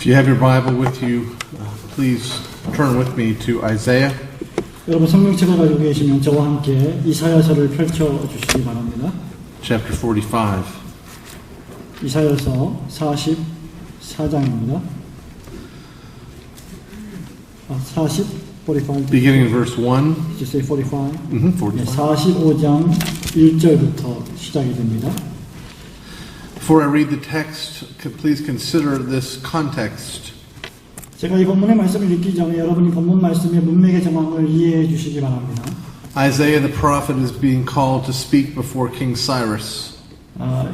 you have your Bible with you, please turn with me to Isaiah. 여러분 성경책을 가지고 계시면 저와 함께 이사야서를 펼쳐 주시기 바랍니다. Chapter 45. 이사야서 44장입니다. 45. Beginning in verse 1. Did you say 45? 45. 45장 1절부터 시작이 됩니다. Before I read the text, please consider this context. 제가 이 본문의 말씀을 읽기 전에 여러분이 본문 말씀의 문맥의 정황을 이해해 주시기 바랍니다. Isaiah the prophet is being called to speak before King Cyrus.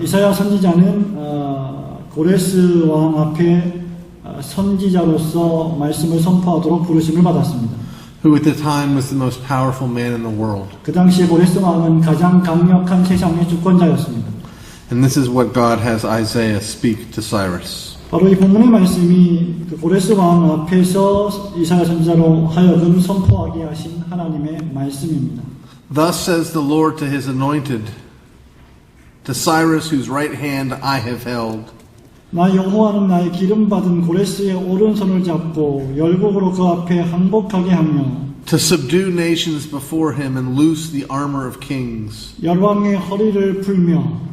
이사야 선지자는 고레스 왕 앞에 선지자로서 말씀을 선포하도록 부르심을 받았습니다. Who at the time was the most powerful man in the world. 그 당시에 고레스 왕은 가장 강력한 세상의 주권자였습니다. And this is what God has Isaiah speak to Cyrus. 바로 이 본문의 말씀이 고레스 왕 앞에서 이사야 선지자로 하여금 선포하게 하신 하나님의 말씀입니다. Thus says the Lord to his anointed, to Cyrus whose right hand I have held. 나 여호와는 나의 기름 받은 고레스의 오른손을 잡고 열국으로 그 앞에 항복하게 하며 To subdue nations before him and loose the armor of kings. 열왕의 허리를 풀며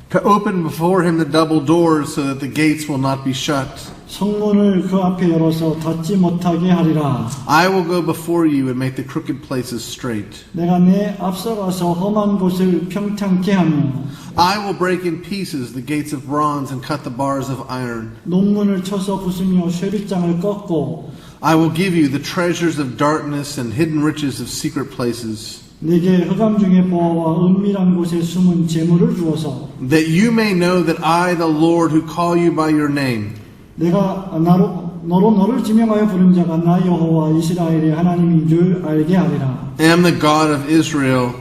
To open before him the double doors so that the gates will not be shut. 성문을 그 앞에 열어서 닫지 못하게 하리라. I will go before you and make the crooked places straight. 내가 내 앞서가서 험한 곳을 평탄케 하며 I will break in pieces the gates of bronze and cut the bars of iron. 논문을 쳐서 부수며 쇠빗장을 꺾고 I will give you the treasures of darkness and hidden riches of secret places. 내게 흑암 중의 보화와 은밀한 곳에 숨은 재물을 주어서 That you may know that I, the Lord, who call you by your name, 내가 너로 너를 지명하여 부른 자가 나 여호와 이스라엘의 하나님인 줄 알게 하리라. am the God of Israel,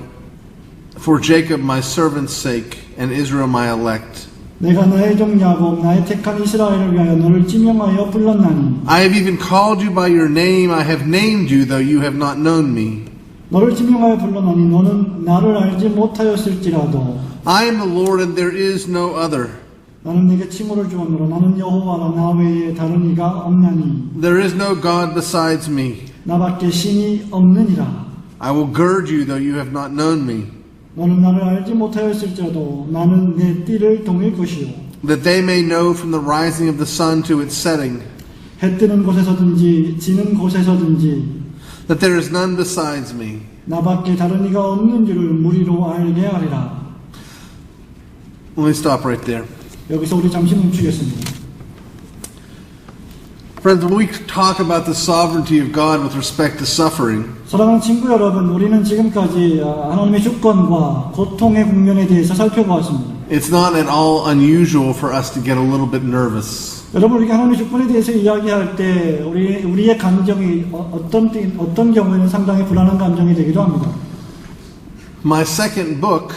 for Jacob my servant's sake, and Israel my elect. 내가 나의 종 야곱 나의 택한 이스라엘을 위하여 너를 지명하여 불렀나니 I have even called you by your name. I have named you, though you have not known me. 너를 지명하여 불렀나니 너는 나를 알지 못하였을지라도 I am the Lord, and there is no other. 나는 네게 칭호를 주었노라. 나는 여호와라. 나 외에 다른 이가 없나니 There is no God besides me. 나밖에 신이 없느니라. I will gird you, though you have not known me, 너는 나를 알지 못하였을지라도 나는 내 띠를 동일 것이요 that they may know from the rising of the sun to its setting, 해 뜨는 곳에서든지 지는 곳에서든지 that there is none besides me. 나밖에 다른 이가 없는 줄을 무리로 알게 하리라. Let me stop right there. 여기서 우리 잠시 멈추겠습니다. Friends, when we talk about the sovereignty of God with respect to suffering, 사랑하는 친구 여러분, 우리는 지금까지 하나님의 주권과 고통의 국면에 대해서 살펴보았습니다. it's not at all unusual for us to get a little bit nervous. 여러분, 우리가 하나님의 주권에 대해서 이야기할 때 우리의 감정이 어떤 경우에는 상당히 불안한 감정이 되기도 합니다. My second book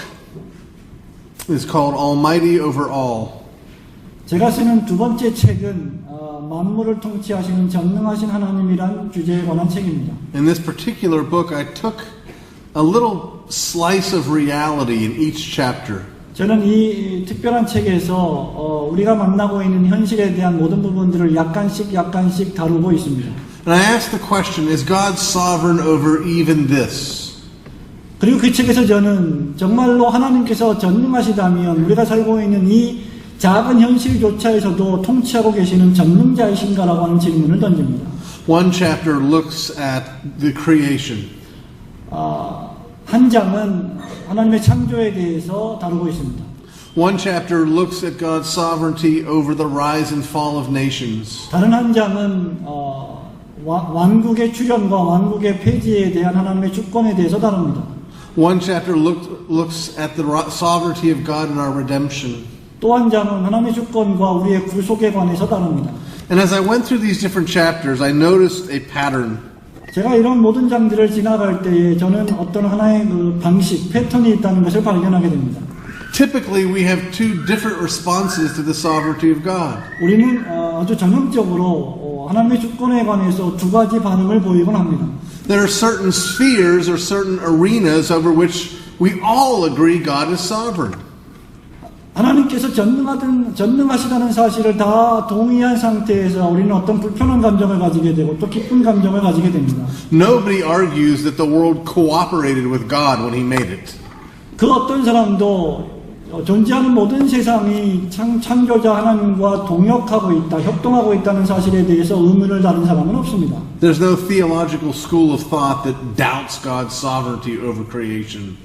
is called Almighty Over All. 제가 쓰는 두 번째 책은 만물을 통치하시는 전능하신 하나님이란 주제에 관한 책입니다. In this particular book, I took a little slice of reality in each chapter. 저는 이 특별한 책에서 우리가 만나고 있는 현실에 대한 모든 부분들을 약간씩 다루고 있습니다. And I asked the question, is God sovereign over even this? 그리고 그 책에서 저는 정말로 하나님께서 전능하시다면 우리가 살고 있는 이 작은 현실조차에서도 통치하고 계시는 전능자이신가라고 하는 질문을 던집니다. One chapter looks at the creation. 한 장은 하나님의 창조에 대해서 다루고 있습니다. One chapter looks at God's sovereignty over the rise and fall of nations. 다른 한 장은 왕국의 출현과 왕국의 폐지에 대한 하나님의 주권에 대해서 다룹니다. One chapter looks at the sovereignty of God in our redemption. 또 한 장은 하나님의 주권과 우리의 구속에 관해서 다룹니다. And as I went through these different chapters, I noticed a pattern. 제가 이런 모든 장들을 지나갈 때에 저는 어떤 하나의 그 방식, 패턴이 있다는 것을 발견하게 됩니다. Typically, we have two different responses to the sovereignty of God. 우리는 아주 전형적으로 하나님의 주권에 관해서 두 가지 반응을 보이곤 합니다. There are certain spheres or certain arenas over which we all agree God is sovereign. 하나님께서 전능하시다는 사실을 다 동의한 상태에서 우리는 어떤 불편한 감정을 가지게 되고 또 기쁜 감정을 가지게 됩니다. Nobody argues that the world cooperated with God when He made it. 그 어떤 사람도 존재하는 모든 세상이 창조자 하나님과 동역하고 있다, 협동하고 있다는 사실에 대해서 의문을 다른 사람은 없습니다. There's no theological school of thought that doubts God's sovereignty over creation.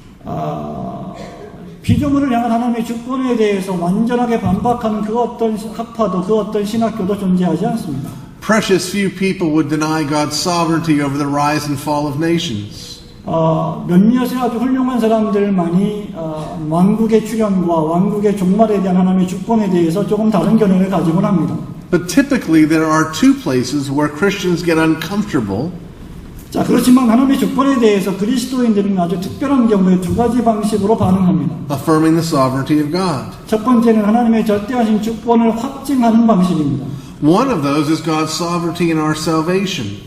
피조물을 향한 하나님의 주권에 대해서 완전하게 반박하는 그 어떤 학파도 그 어떤 신학교도 존재하지 않습니다. Precious few people would deny God's sovereignty over the rise and fall of nations. 몇몇의 아주 훌륭한 사람들만이 왕국의 출현과 왕국의 종말에 대한 하나님의 주권에 대해서 조금 다른 견해를 가지곤 합니다. But typically there are two places where Christians get uncomfortable. 자, 그렇지만 하나님의 주권에 대해서 그리스도인들은 아주 특별한 경우에 두 가지 방식으로 반응합니다. Affirming the sovereignty of God. 첫 번째는 하나님의 절대하신 주권을 확증하는 방식입니다. One of those is God's sovereignty in our salvation.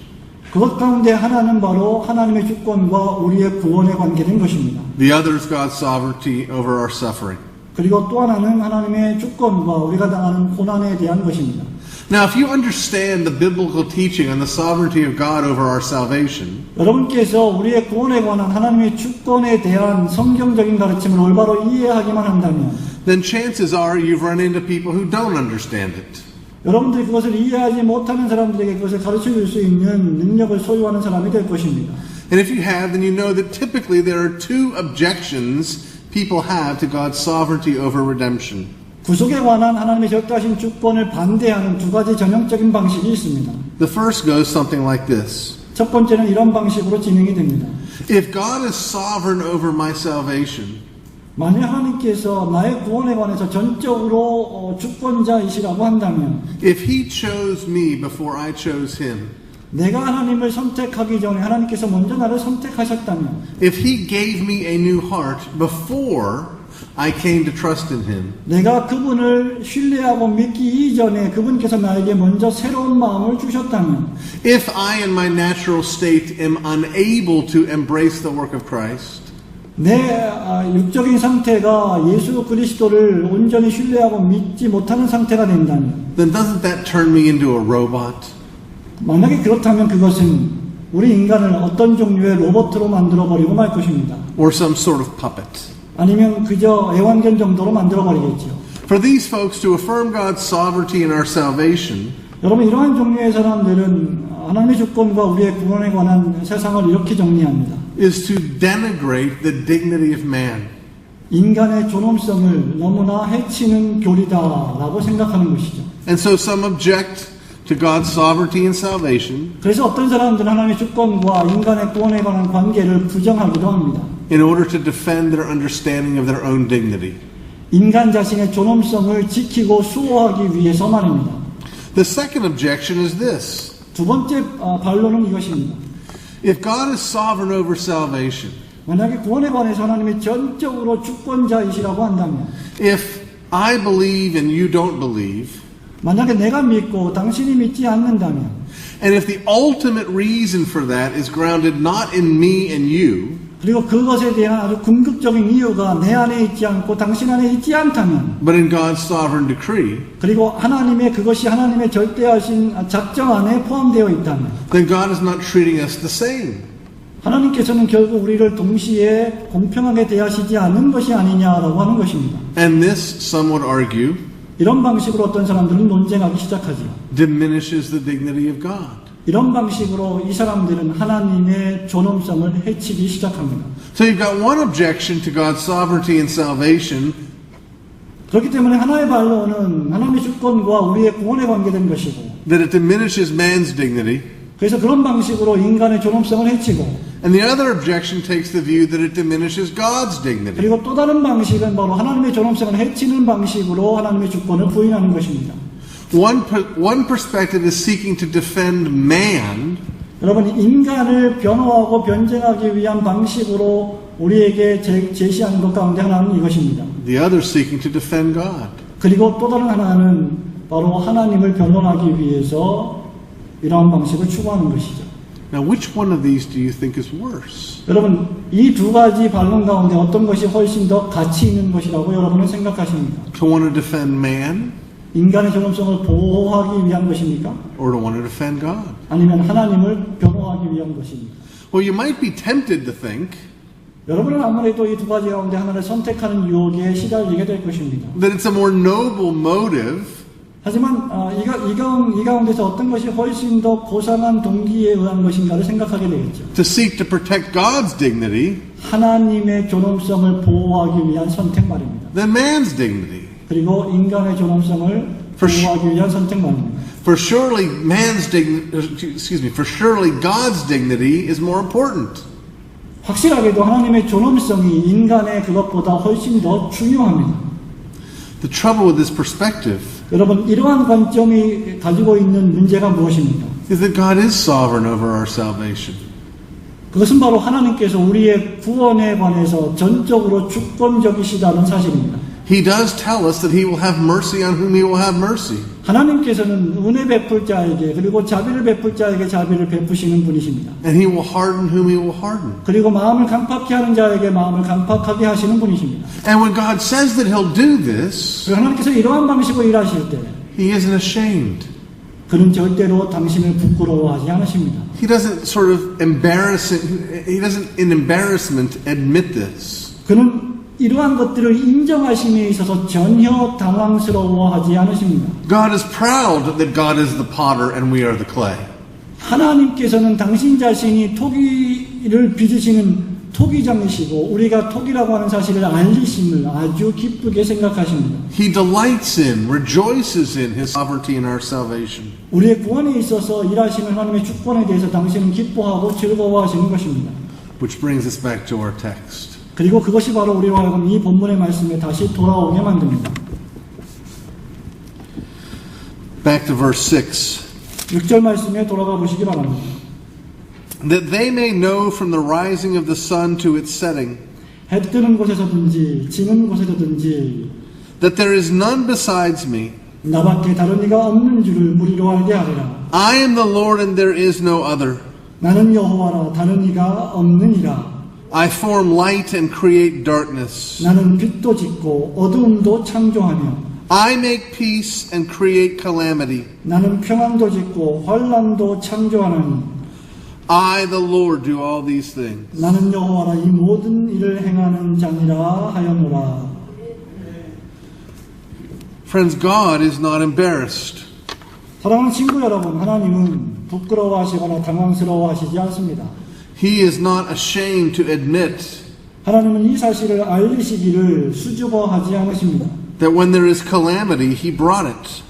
그것 가운데 하나는 바로 하나님의 주권과 우리의 구원에 관계된 것입니다. The other is God's sovereignty over our suffering. 그리고 또 하나는 하나님의 주권과 우리가 당하는 고난에 대한 것입니다. Now, if you understand the biblical teaching on the sovereignty of God over our salvation, 여러분께서 우리의 구원에 관한 하나님의 주권에 대한 성경적인 가르침을 올바로 이해하기만 한다면 then chances are you've run into people who don't understand it. 여러분들이 그것을 이해하지 못하는 사람들에게 그것을 가르쳐줄 수 있는 능력을 소유하는 사람이 될 것입니다. And if you have, then you know that typically there are two objections people have to God's sovereignty over redemption. 구속에 관한 하나님의 절대하신 주권을 반대하는 두 가지 전형적인 방식이 있습니다. The first goes something like this. 첫 번째는 이런 방식으로 진행이 됩니다. If God is sovereign over my salvation, 만약 하나님께서 나의 구원에 관해서 전적으로 주권자이시라고 한다면 if He chose me before I chose Him, 내가 하나님을 선택하기 전에 하나님께서 먼저 나를 선택하셨다면 if He gave me a new heart before I came to trust in Him, 내가 그분을 신뢰하고 믿기 이전에 그분께서 나에게 먼저 새로운 마음을 주셨다면 if I in my natural state am unable to embrace the work of Christ, 내 육적인 상태가 예수 그리스도를 온전히 신뢰하고 믿지 못하는 상태가 된다면 then doesn't that turn me into a robot? 만약에 그렇다면 그것은 우리 인간을 어떤 종류의 로봇으로 만들어버리고 말 것입니다. Or some sort of puppet? 아니면 그저 애완견 정도로 만들어버리겠죠. For these folks to affirm God's sovereignty in our salvation, 여러분, 이러한 종류의 사람들은 하나님의 주권과 우리의 구원에 관한 세상을 이렇게 정리합니다. is to denigrate the dignity of man. 인간의 존엄성을 너무나 해치는 교리다라고 생각하는 것이죠. And so some object to God's sovereignty in salvation 그래서 어떤 사람들은 하나님의 주권과 인간의 구원에 관한 관계를 부정하기도 합니다. in order to defend their understanding of their own dignity. 인간 자신의 존엄성을 지키고 수호하기 위해서 말입니다. The second objection is this. 두 번째 반론은 이것입니다. If God is sovereign over salvation, 만약에 구원에 관해서 하나님이 전적으로 주권자이시라고 한다면 if I believe and you don't believe, 만약에 내가 믿고 당신이 믿지 않는다면 and if the ultimate reason for that is grounded not in me and you, 그리고 그것에 대한 아주 궁극적인 이유가 내 안에 있지 않고 당신 안에 있지 않다면 but in God's sovereign decree, 그리고 하나님의 그것이 하나님의 절대하신 작정 안에 포함되어 있다면 then God is not treating us the same. 하나님께서는 결국 우리를 동시에 공평하게 대하시지 않는 것이 아니냐라고 하는 것입니다. And this, some would argue, 이런 방식으로 어떤 사람들은 논쟁하기 시작하죠. diminishes the dignity of God. 이런 방식으로 이 사람들은 하나님의 존엄성을 해치기 시작합니다. So you've got one objection to God's sovereignty and salvation, 그렇기 때문에 하나의 반론은 하나님의 주권과 우리의 구원에 관계된 것이고 that it diminishes man's dignity. 그래서 그런 방식으로 인간의 존엄성을 해치고 And the other objection takes the view that it diminishes God's dignity. 그리고 또 다른 방식은 바로 하나님의 존엄성을 해치는 방식으로 하나님의 주권을 부인하는 것입니다. One perspective is seeking to defend man, 여러분, 인간을 변호하고 변증하기 위한 방식으로 우리에게 제시하는 것 가운데 하나는 이것입니다. the other seeking to defend God. 그리고 또 다른 하나는 바로 하나님을 변호하기 위해서 이러한 방식을 추구하는 것이죠. Now, which one of these do you think is worse? 여러분, 이 두 가지 반론 가운데 어떤 것이 훨씬 더 가치 있는 것이라고 여러분은 생각하십니까? To want to defend man 인간의 존엄성을 보호하기 위한 것입니까? or to want to defend God? 아니면 하나님을 변호하기 위한 것입니까? Well, you might be tempted to think 여러분은 아무래도 이 두 가지 가운데 하나를 선택하는 유혹에 시달리게 될 것입니다. that it's a more noble motive 하지만 이 가운데서 어떤 것이 훨씬 더 고상한 동기에 의한 것인가를 생각하게 되겠죠. to seek to protect God's dignity 하나님의 존엄성을 보호하기 위한 선택 말입니다. than man's dignity. 그리고 인간의 존엄성을 보호하기 위한 선택 말입니다. For surely God's dignity is more important. 확실하게도 하나님의 존엄성이 인간의 그것보다 훨씬 더 중요합니다. The trouble with this perspective 여러분, 이러한 관점이 가지고 있는 문제가 무엇입니까? is that God is sovereign over our salvation. 그것은 바로 하나님께서 우리의 구원에 관해서 전적으로 주권적이시다는 사실입니다. He does tell us that He will have mercy on whom He will have mercy. 하나님께서는 은혜 베풀 자에게 그리고 자비를 베풀 자에게 자비를 베푸시는 분이십니다. And He will harden whom He will harden. 그리고 마음을 강팍케 하는 자에게 마음을 강팍하게 하시는 분이십니다. And when God says that He'll do this, 그리고 하나님께서 이러한 방식으로 일하실 때 He isn't ashamed. 그는 절대로 당신을 부끄러워하지 않으십니다. He doesn't sort of He doesn't in embarrassment admit this. 그는 이러한 것들을 인정하심에 있어서 전혀 당황스러워하지 않으십니다. God is proud that God is the potter and we are the clay. 하나님께서는 당신 자신이 토기를 빚으시는 토기장이시고 우리가 토기라고 하는 사실을 알리심을 아주 기쁘게 생각하십니다. He delights in, rejoices in His sovereignty in our salvation. 우리의 구원에 있어서 일하시는 하나님의 주권에 대해서 당신은 기뻐하고 즐거워하시는 것입니다. Which brings us back to our text. 그리고 그것이 바로 우리로 하여금 이 본문의 말씀에 다시 돌아오게 만듭니다. Back to verse 6. 6절 말씀에 돌아가 보시기 바랍니다. That they may know from the rising of the sun to its setting, 해 뜨는 곳에서든지 지는 곳에서든지 that there is none besides me. 나밖에 다른 이가 없는 줄을 무리로 알게 하리라. I am the Lord and there is no other. 나는 여호와라 다른 이가 없느니라. I form light and create darkness. 나는 빛도 짓고 어두움도 창조하며 I make peace and create calamity. 나는 평안도 짓고 환난도 창조하나니 I, the Lord, do all these things. 나는 여호와라 이 모든 일을 행하는 자니라 하였노라. Friends, God is not embarrassed. 사랑하는 친구 여러분, 하나님은 부끄러워하시거나 당황스러워하시지 않습니다. He is not ashamed to admit 하나님은 이 사실을 알리시기를 수줍어하지 않으십니다. that when there is calamity, He brought it.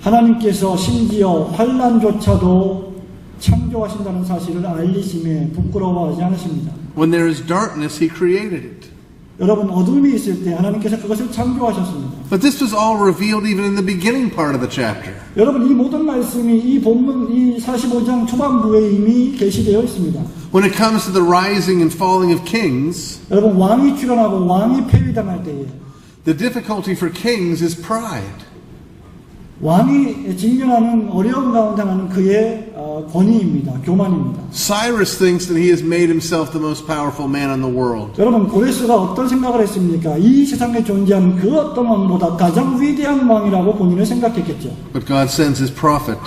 하나님께서 심지어 환난조차도 창조하신다는 사실을 알리심에 부끄러워하지 않으십니다. When there is darkness, He created it. 여러분, 어둠이 있을 때 하나님께서 그것을 창조하셨습니다. But this was all revealed even in the beginning part of the chapter. 여러분, 이 모든 말씀이 이 본문 이 45장 초반부에 이미 게시되어 있습니다. When it comes to the rising and falling of kings, 여러분, 왕이 출현하고 왕이 폐위당할 때에 the difficulty for kings is pride. 왕이 직면하는 어려운 가운데 하나는 그의 권위입니다. 교만입니다. Cyrus thinks that he has made himself the most powerful man in the world. 여러분, 고레스가 어떤 생각을 했습니까? 이 세상에 존재하는 그 어떤 왕보다 가장 위대한 왕이라고 본인을 생각했겠죠. But God sends His prophet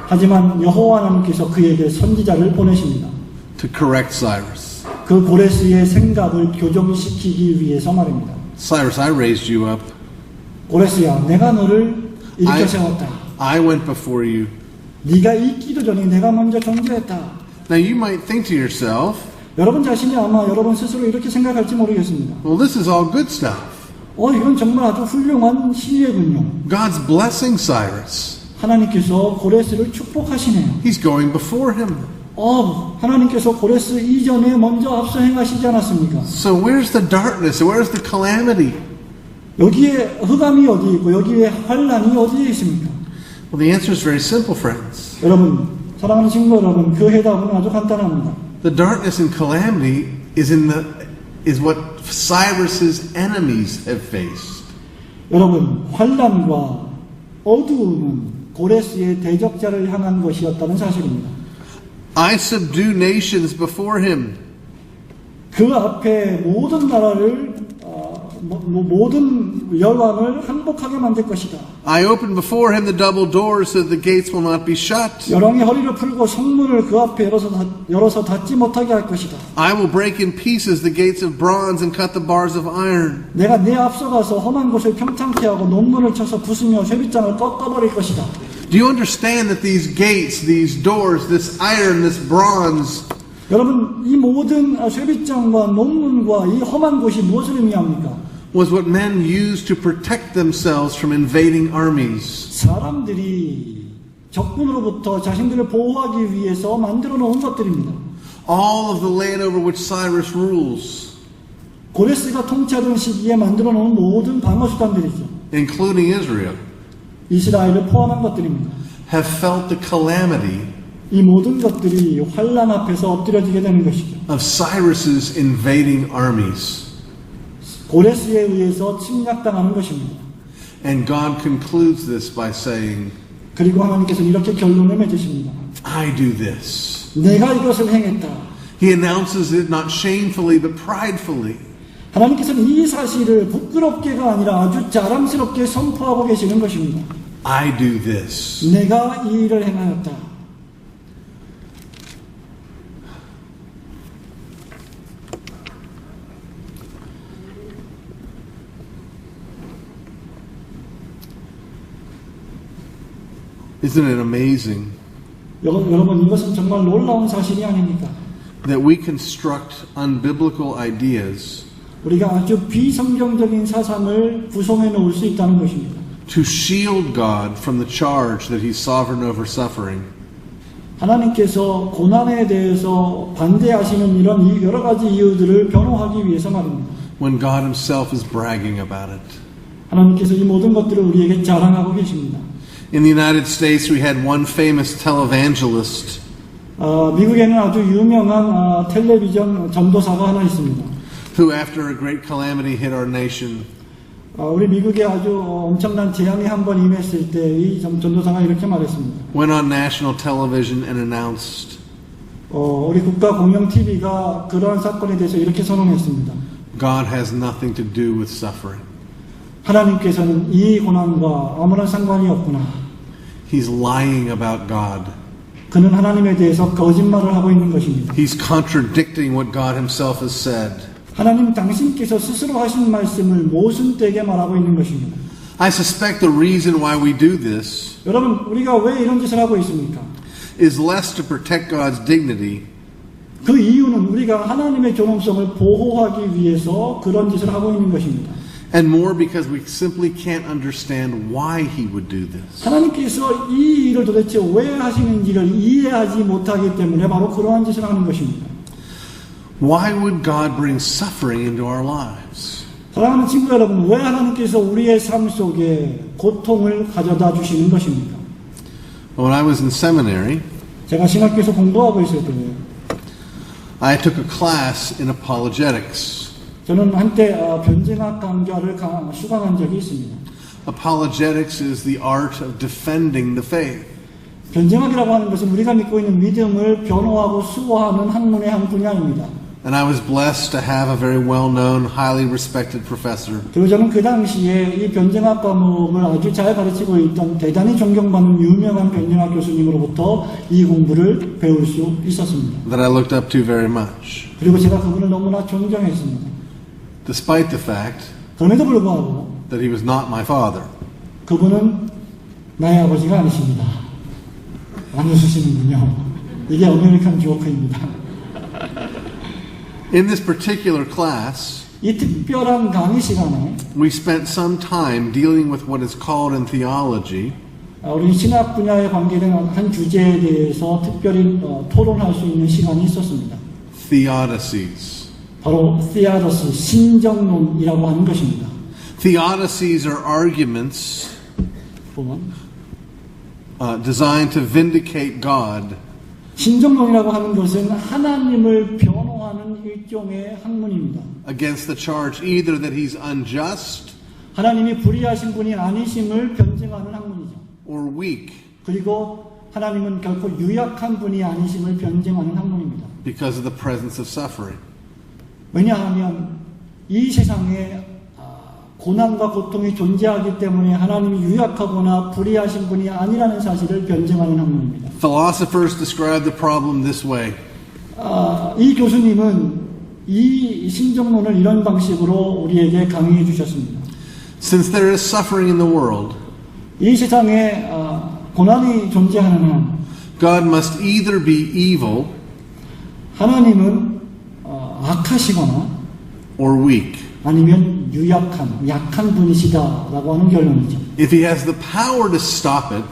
하지만 여호와 하나님께서 그에게 선지자를 보내십니다. to correct Cyrus. 그 고레스의 생각을 교정시키기 위해서 말입니다. Cyrus, I raised you up. 고레스야, 내가 너를 일으켜 세웠다. I went before you. 네가 있기도 전에 내가 먼저 존재했다. Now you might think to yourself, 여러분 자신이 아마 여러분 스스로 이렇게 생각할지 모르겠습니다. well, this is all good stuff. 이건 정말 아주 훌륭한 시예군요. God's blessing Cyrus. 하나님께서 고레스를 축복하시네요. He's going before him. 하나님께서 고레스 이전에 먼저 앞서 행하시지 않았습니까? So where's the darkness? Where's the calamity? 여기에 흑암이 어디 있고 여기에 환란이 어디에 있습니까? Well, the answer is very simple, friends. 여러분, 사랑하는 친구 여러분, 그 해답은 아주 간단합니다. The darkness and calamity is what Cyrus's enemies have faced. 여러분, 환란과 어두움은 고레스의 대적자를 향한 것이었다는 사실입니다. I subdue nations before him. 그 앞에 모든 나라를 모든 열왕을 항복하게 만들 것이다. I open before him the double doors so that the gates will not be shut. 열왕이 허리를 풀고 성문을 그 앞에 열어서 닫지 못하게 할 것이다. I will break in pieces the gates of bronze and cut the bars of iron. 내가 네 앞서가서 험한 곳을 평창케 하고 논문을 쳐서 부수며 쇠빗장을 꺾어버릴 것이다. Do you understand that these gates, these doors, this iron, this bronze, 여러분, 이 모든 쇠빗장과 논문과 이 험한 곳이 무엇을 의미합니까? was what men used to protect themselves from invading armies. 사람들이 적군으로부터 자신들을 보호하기 위해서 만들어 놓은 것들입니다. All of the land over which Cyrus rules, 고레스가 통치하던 시기에 만들어 놓은 모든 방어 수단들이죠. including Israel, 이스라엘을 포함한 것들입니다. have felt the calamity 이 모든 것들이 환란 앞에서 엎드려지게 되는 것이죠. of Cyrus's invading armies. 고레스에 의해서 침략당하는 것입니다. And God concludes this by saying, 그리고 하나님께서는 이렇게 결론을 맺으십니다. I do this. 내가 이것을 행했다. He announces it not shamefully but pridefully. 하나님께서는 이 사실을 부끄럽게가 아니라 아주 자랑스럽게 선포하고 계시는 것입니다. I do this. 내가 이 일을 행하였다. Isn't it amazing 여러분, 이것은 정말 놀라운 사실이 아닙니까? that we construct unbiblical ideas 우리가 아주 비성경적인 사상을 구성해 놓을 수 있다는 것입니다. to shield God from the charge that He's sovereign over suffering? 하나님께서 고난에 대해서 반대하시는 이런 여러 가지 이유들을 변호하기 위해서 말입니다. When God Himself is bragging about it. 하나님께서 이 모든 것들을 우리에게 자랑하고 계십니다. In the United States, we had one famous televangelist 미국에는 아주 유명한 텔레비전 전도사가 하나 있습니다. who, after a great calamity hit our nation, 우리 미국에 아주 엄청난 재앙이 한번 임했을 때 이 전도사가 이렇게 말했습니다. went on national television and announced, 우리 국가 공영 TV가 그러한 사건에 대해서 이렇게 선언했습니다. God has nothing to do with suffering. 하나님께서는 이 고난과 아무런 상관이 없구나. He's lying about God. 그는 하나님에 대해서 거짓말을 하고 있는 것입니다. He's contradicting what God Himself has said. 하나님 당신께서 스스로 하신 말씀을 모순되게 말하고 있는 것입니다. I suspect the reason why we do this 여러분, 우리가 왜 이런 짓을 하고 있습니까? is less to protect God's dignity 그 이유는 우리가 하나님의 존엄성을 보호하기 위해서 그런 짓을 하고 있는 것입니다. and more because we simply can't understand why He would do this. 하나님께서 이 일을 도대체 왜 하시는지를 이해하지 못하기 때문에 바로 그러한 짓을 하는 것입니다. Why would God bring suffering into our lives? 사랑하는 친구 여러분, 왜 하나님께서 우리의 삶 속에 고통을 가져다 주시는 것입니까? When I was in seminary, 제가 신학교에서 공부하고 있을 때에 I took a class in apologetics. 저는 한때 변증학 강좌를 수강한 적이 있습니다. Apologetics is the art of defending the faith. 변증학이라고 하는 것은 우리가 믿고 있는 믿음을 변호하고 수호하는 학문의 한 분야입니다. And I was blessed to have a very well-known, highly respected professor 그리고 저는 그 당시에 이 변증학 과목을 아주 잘 가르치고 있던 대단히 존경받는 유명한 변증학 교수님으로부터 이 공부를 배울 수 있었습니다. that I looked up to very much. 그리고 제가 그분을 너무나 존경했습니다. Despite the fact 그럼에도 불구하고 that he was not my father. 그분은 나의 아버지가 아니십니다. 안 웃으시는군요. 이게 아메리칸 조크입니다. In this particular class, 이 특별한 강의 시간에 we spent some time dealing with what is called in theology 우리 신학 분야에 관계된 한 주제에 대해서 특별히 토론할 수 있는 시간이 있었습니다. theodicies. 바로 theodicy, 신정론이라고 하는 것입니다. Theodicies are arguments 보면 designed to vindicate God 신정론이라고 하는 것은 하나님을 변호하는 일종의 학문입니다. against the charge either that He's unjust 하나님이 불의하신 분이 아니심을 변증하는 학문이죠. or weak. 그리고 하나님은 결코 유약한 분이 아니심을 변증하는 학문입니다. because of the presence of suffering. 왜냐하면 이 세상에 고난과 고통이 존재하기 때문에 하나님이 유약하거나 불의하신 분이 아니라는 사실을 변증하는 학문입니다. Philosophers describe the problem this way. 이 교수님은 이 신정론을 이런 방식으로 우리에게 강의해 주셨습니다. Since there is suffering in the world, 이 세상에 고난이 존재하는 한 God must either be evil 하나님은 악하시거나 or weak. 아니면 약한 분이시다라고 하는 결론이죠. If he has the power to stop it,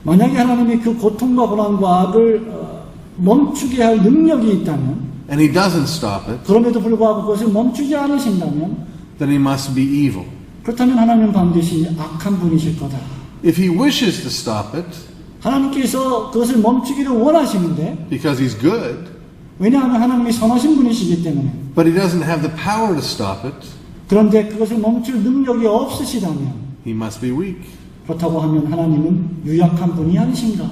만약에 하나님이 그 고통과 고난과 악을 멈추게 할 능력이 있다면 and he doesn't stop it, 그럼에도 불구하고 그것을 멈추지 않으신다면 then he must be evil. 그렇다면 하나님은 반드시 악한 분이실 거다. If he wishes to stop it, 하나님께서 그것을 멈추기를 원하시는데 because he's good, 왜냐하면 하나님이 선하신 분이시기 때문에 but he doesn't have the power to stop it, 그런데 그것을 멈출 능력이 없으시다면 he must be weak. 그렇다고 하면 하나님은 유약한 분이 아니신가?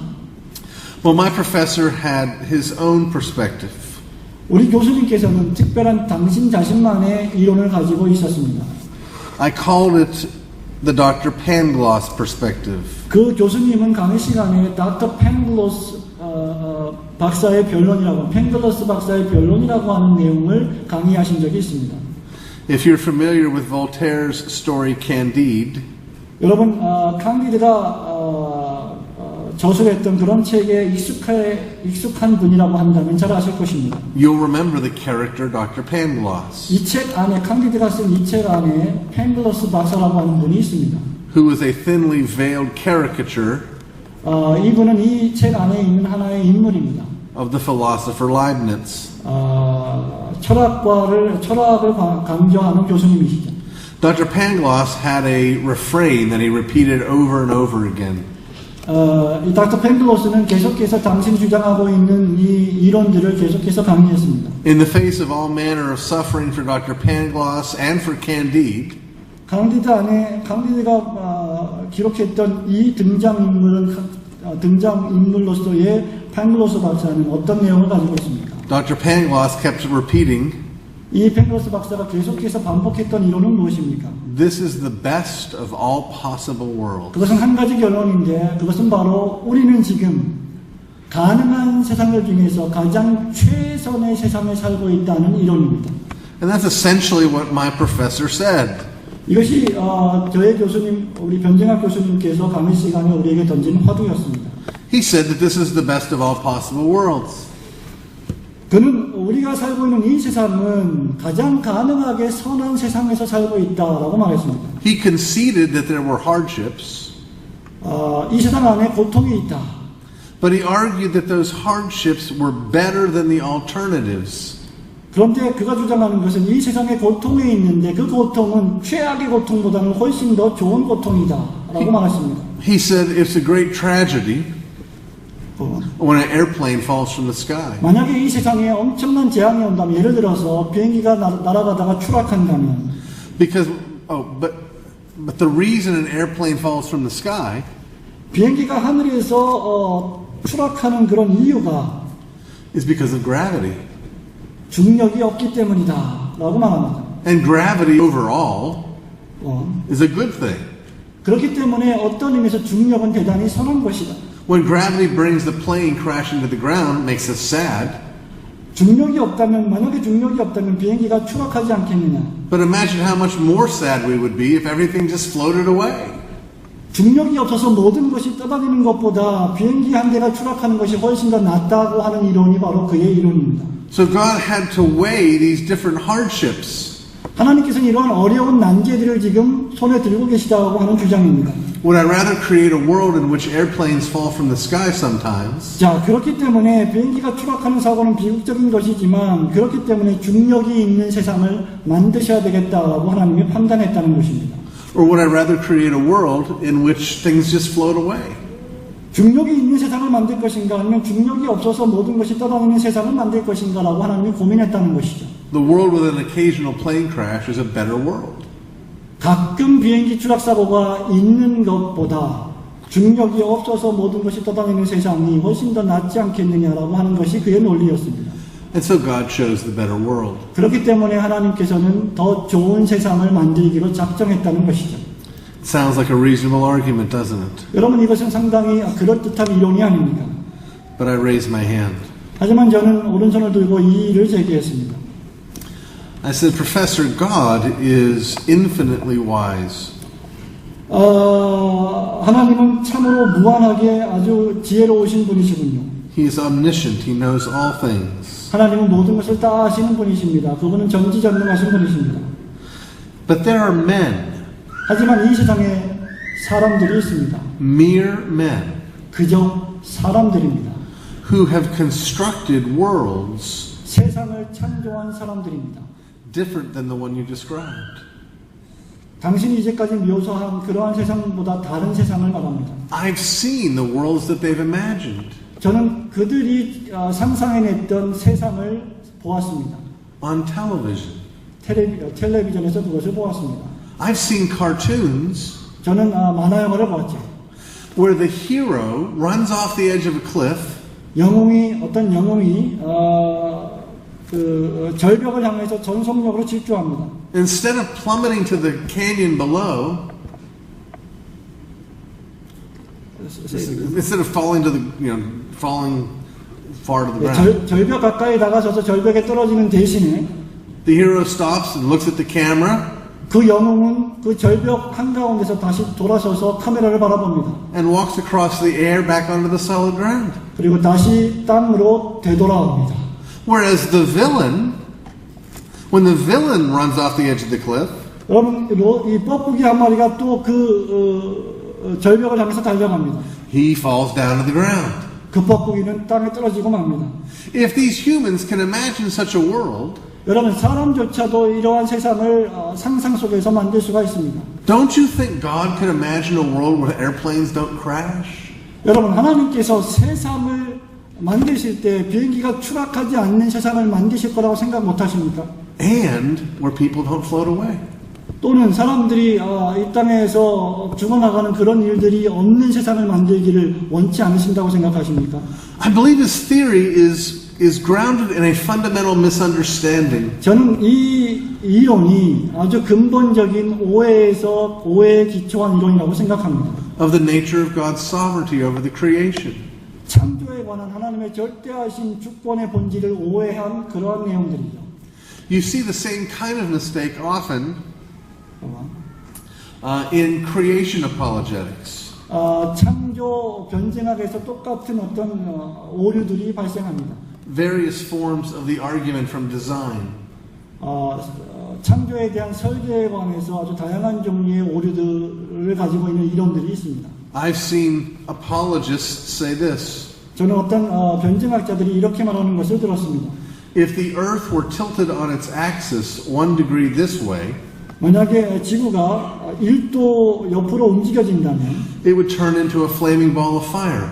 Well, my professor had his own perspective. 우리 교수님께서는 특별한 당신 자신만의 이론을 가지고 있었습니다. I called it the Dr. Pangloss perspective. 그 교수님은 강의 시간에 닥터 팽글로스 박사의 변론이라고, 팽글로스 박사의 변론이라고 하는 내용을 강의하신 적이 있습니다. If you're familiar with Voltaire's story Candide, 여러분, 칸디드가 저술했던 그런 책에 익숙한 분이라고 한다면 잘 아실 것입니다. you'll remember the character Dr. Pangloss, 이 책 안에, 칸디드가 쓴 이 책 안에 팽글로스 박사라고 하는 분이 있습니다. who was a thinly veiled caricature 이분은 이 책 안에 있는 하나의 인물입니다. of the philosopher Leibniz. 철학을 강조하는 교수님이시죠. Dr. Pangloss had a refrain that he repeated over and over again. 이 닥터 팽글로스는 계속해서 당신 주장하고 있는 이 이론들을 계속해서 강의했습니다. In the face of all manner of suffering for Dr. Pangloss and for Candide, 칸디드가 기록했던 이 등장인물로서의 팽글로스 박사는 어떤 내용을 가지고 있습니까? Dr. Pangloss kept repeating, 이 팽글로스 박사가 계속해서 반복했던 이론은 무엇입니까? this is the best of all possible worlds. 그것은 한 가지 결론인데 그것은 바로 우리는 지금 가능한 세상을 중에서 가장 최선의 세상에 살고 있다는 이론입니다. And that's essentially what my professor said. 이것이 저의 교수님, 우리 변정학 교수님께서 강의 시간에 우리에게 던진 화두였습니다. He said that this is the best of all possible worlds. 그는 우리가 살고 있는 이 세상은 가장 가능하게 선한 세상에서 살고 있다라고 말했습니다. He conceded that there were hardships, 이 세상 안에 고통이 있다. but he argued that those hardships were better than the alternatives. 그런데 그가 주장하는 것은 이 세상에 고통이 있는데 그 고통은 최악의 고통보다는 훨씬 더 좋은 고통이다라고 말했습니다. He said it's a great tragedy when an airplane falls from the sky. 만약에 이 세상에 엄청난 재앙이 온다면, 예를 들어서 비행기가 날아가다가 추락한다면, Because but the reason an airplane falls from the sky 비행기가 하늘에서 추락하는 그런 이유가 is because of gravity. 중력이 없기 때문이다라고 말합니다. And gravity overall is a good thing. 그렇기 때문에 어떤 의미에서 중력은 대단히 선한 것이다. When gravity brings the plane crashing to the ground, it makes us sad. 중력이 없다면, 만약에 중력이 없다면 비행기가 추락하지 않겠느냐. But imagine how much more sad we would be if everything just floated away. 중력이 없어서 모든 것이 떠다니는 것보다 비행기 한 대가 추락하는 것이 훨씬 더 낫다고 하는 이론이 바로 그의 이론입니다. So God had to weigh these different hardships. 하나님께서는 이러한 어려운 난제들을 지금 손에 들고 계시다고 하는 주장입니다. Would I rather create a world in which airplanes fall from the sky sometimes? 자, 그렇기 때문에 비행기가 추락하는 사고는 비극적인 것이지만 그렇기 때문에 중력이 있는 세상을 만드셔야 되겠다라고 하나님이 판단했다는 것입니다. Or would I rather create a world in which things just float away? 중력이 있는 세상을 만들 것인가 아니면 중력이 없어서 모든 것이 떠다니는 세상을 만들 것인가라고 하나님이 고민했다는 것이죠. The world with an occasional plane crash is a better world. 가끔 비행기 추락 사고가 있는 것보다 중력이 없어서 모든 것이 떠다니는 세상이 훨씬 더 낫지 않겠느냐라고 하는 것이 그의 논리였습니다. And so God chose the better world. 그렇기 때문에 하나님께서는 더 좋은 세상을 만들기로 작정했다는 것이죠. It sounds like a reasonable argument, doesn't it? 여러분 이것은 상당히 그럴듯한 이론이 아닙니까? But I raise my hand. 하지만 저는 오른손을 들고 이 일을 제기했습니다. I said, Professor, God is infinitely wise. 하나님은 참으로 무한하게 아주 지혜로우신 분이시군요. He is omniscient. He knows all things. 하나님은 모든 것을 다 아시는 분이십니다. 그분은 전지전능하신 분이십니다. But there are men, 하지만 이 세상에 사람들이 있습니다. mere men, 그저 사람들입니다. who have constructed worlds 세상을 창조한 사람들입니다. different than the one you described. 당신이 이제까지 묘사한 그러한 세상보다 다른 세상을 말합니다. I've seen the worlds that they've imagined 저는 그들이 상상해냈던 세상을 보았습니다. on television. 텔레비전에서 그것을 보았습니다. I've seen cartoons 저는 만화 영화를 보았죠. where the hero runs off the edge of a cliff 어떤 영웅이 절벽을 향해서 전속력으로 질주합니다. instead of plummeting to the canyon below, instead of falling to the, falling far to the ground. 절벽 가까이 다가서서 절벽에 떨어지는 대신에 The hero stops and looks at the camera 그 영웅은 그 절벽 한가운데서 다시 돌아서서 카메라를 바라봅니다. and walks across the air back onto the solid ground. 그리고 다시 땅으로 되돌아옵니다. Whereas the villain, when the villain runs off the edge of the cliff, 여러분, 이 뻐꾸기 한 마리가 또 절벽을 향해서 달려갑니다. he falls down to the ground. 그 뻐꾸기는 땅에 떨어지고 맙니다. If these humans can imagine such a world, 여러분, 사람조차도 이러한 세상을 상상 속에서 만들 수가 있습니다. don't you think God could imagine a world where airplanes don't crash? 여러분, 하나님께서 세상을 만드실 때 비행기가 추락하지 않는 세상을 만드실 거라고 생각 못 하십니까? And where people don't float away. 또는 사람들이 이 땅에서 죽어나가는 그런 일들이 없는 세상을 만들기를 원치 않으신다고 생각하십니까? I believe his theory is grounded in a fundamental misunderstanding 저는 이 이론이 아주 근본적인 오해에 기초한 이론이라고 생각합니다. of the nature of God's sovereignty over the creation. 창조에 관한 하나님의 절대하신 주권의 본질을 오해한 그러한 내용들이죠. You see the same kind of mistake often in creation apologetics. 창조 변증학에서 똑같은 어떤 오류들이 발생합니다. Various forms of the argument from design. 창조에 대한 설계에 관해서 아주 다양한 종류의 오류들을 가지고 있는 이론들이 있습니다. I've seen apologists say this. 저는 어떤 변증학자들이 이렇게 말하는 것을 들었습니다. If the earth were tilted on its axis 1 degree this way, 만약에 지구가 1도 옆으로 움직여진다면 it would turn into a flaming ball of fire.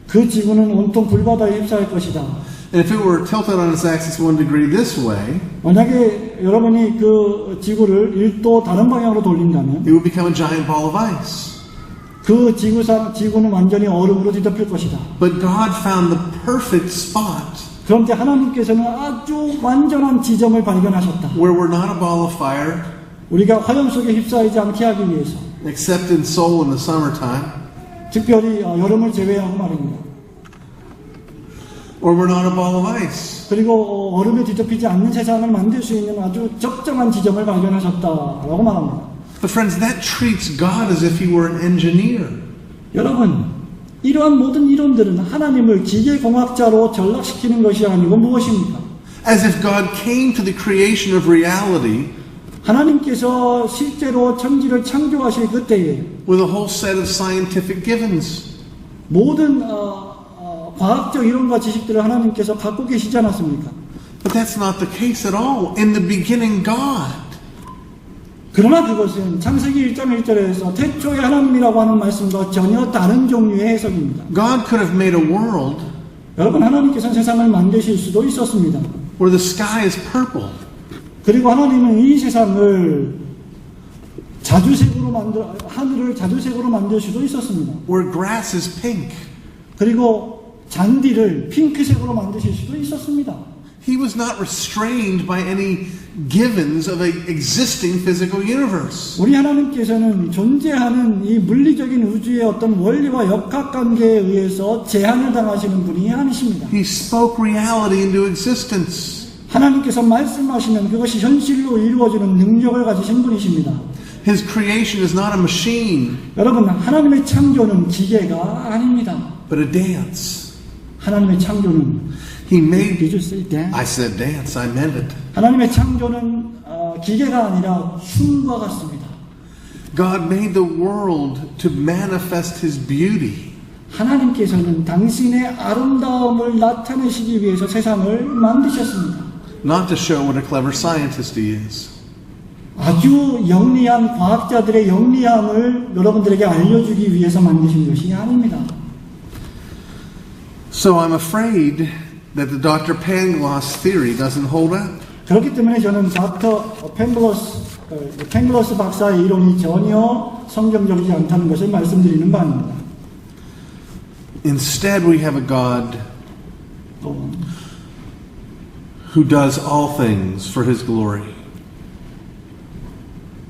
그 지구는 온통 불바다에 휩싸일 것이다. And if it were tilted on its axis 1 degree this way, 만약에 여러분이 그 지구를 1도 다른 방향으로 돌린다면 it would become a giant ball of ice. 그 지구는 완전히 얼음으로 뒤덮일 것이다. But God found the perfect spot 그런데 하나님께서는 아주 완전한 지점을 발견하셨다. where we're not a ball of fire, 우리가 화염 속에 휩싸이지 않게 하기 위해서, except in Seoul in the summertime, 특별히 여름을 제외하고 말입니다. or we're not a ball of ice. 그리고 얼음에 뒤덮이지 않는 세상을 만들 수 있는 아주 적정한 지점을 발견하셨다라고 말합니다. But friends, that treats God as if He were an engineer. 여러분, 이러한 모든 이론들은 하나님을 기계공학자로 전락시키는 것이 아니고 무엇입니까? As if God came to the creation of reality 하나님께서 실제로 천지를 창조하실 그때에 with a whole set of scientific givens. 모든 과학적 이론과 지식들을 하나님께서 갖고 계시지 않았습니까? But that's not the case at all. In the beginning, God. 그러나 그것은 창세기 1장 1절에서 태초에 하나님이라고 하는 말씀과 전혀 다른 종류의 해석입니다. God could have made a world 여러분, 하나님께서는 세상을 만드실 수도 있었습니다. where the sky is purple. 그리고 하나님은 이 세상을 하늘을 자주색으로 만들 수도 있었습니다. Where grass is pink. 그리고 잔디를 핑크색으로 만드실 수도 있었습니다. He was not restrained by any givens of an existing physical universe. 우리 하나님께서는 존재하는 이 물리적인 우주의 어떤 원리와 역학관계에 의해서 제한을 당하시는 분이 아니십니다. He spoke reality into existence. 하나님께서 말씀하시면 그것이 현실로 이루어지는 능력을 가지신 분이십니다. His creation is not a machine, 여러분, 하나님의 창조는 기계가 아닙니다. but a dance. 하나님의 창조는 He made. Did you say dance? I said dance. I meant it. 하나님의 창조는 기계가 아니라 춤과 같습니다. God made the world to manifest His beauty. 하나님께서는 당신의 아름다움을 나타내시기 위해서 세상을 만드셨습니다. Not to show what a clever scientist He is. 아주 영리한 과학자들의 영리함을 여러분들에게 알려주기 위해서 만드신 것이 아닙니다. So I'm afraid that the Dr. Pangloss theory doesn't hold up. 그렇기 때문에 저는 닥터 팽글러스 박사의 이론이 전혀 성경적이지 않다는 것을 말씀드리는 바입니다. Instead, we have a God who does all things for His glory.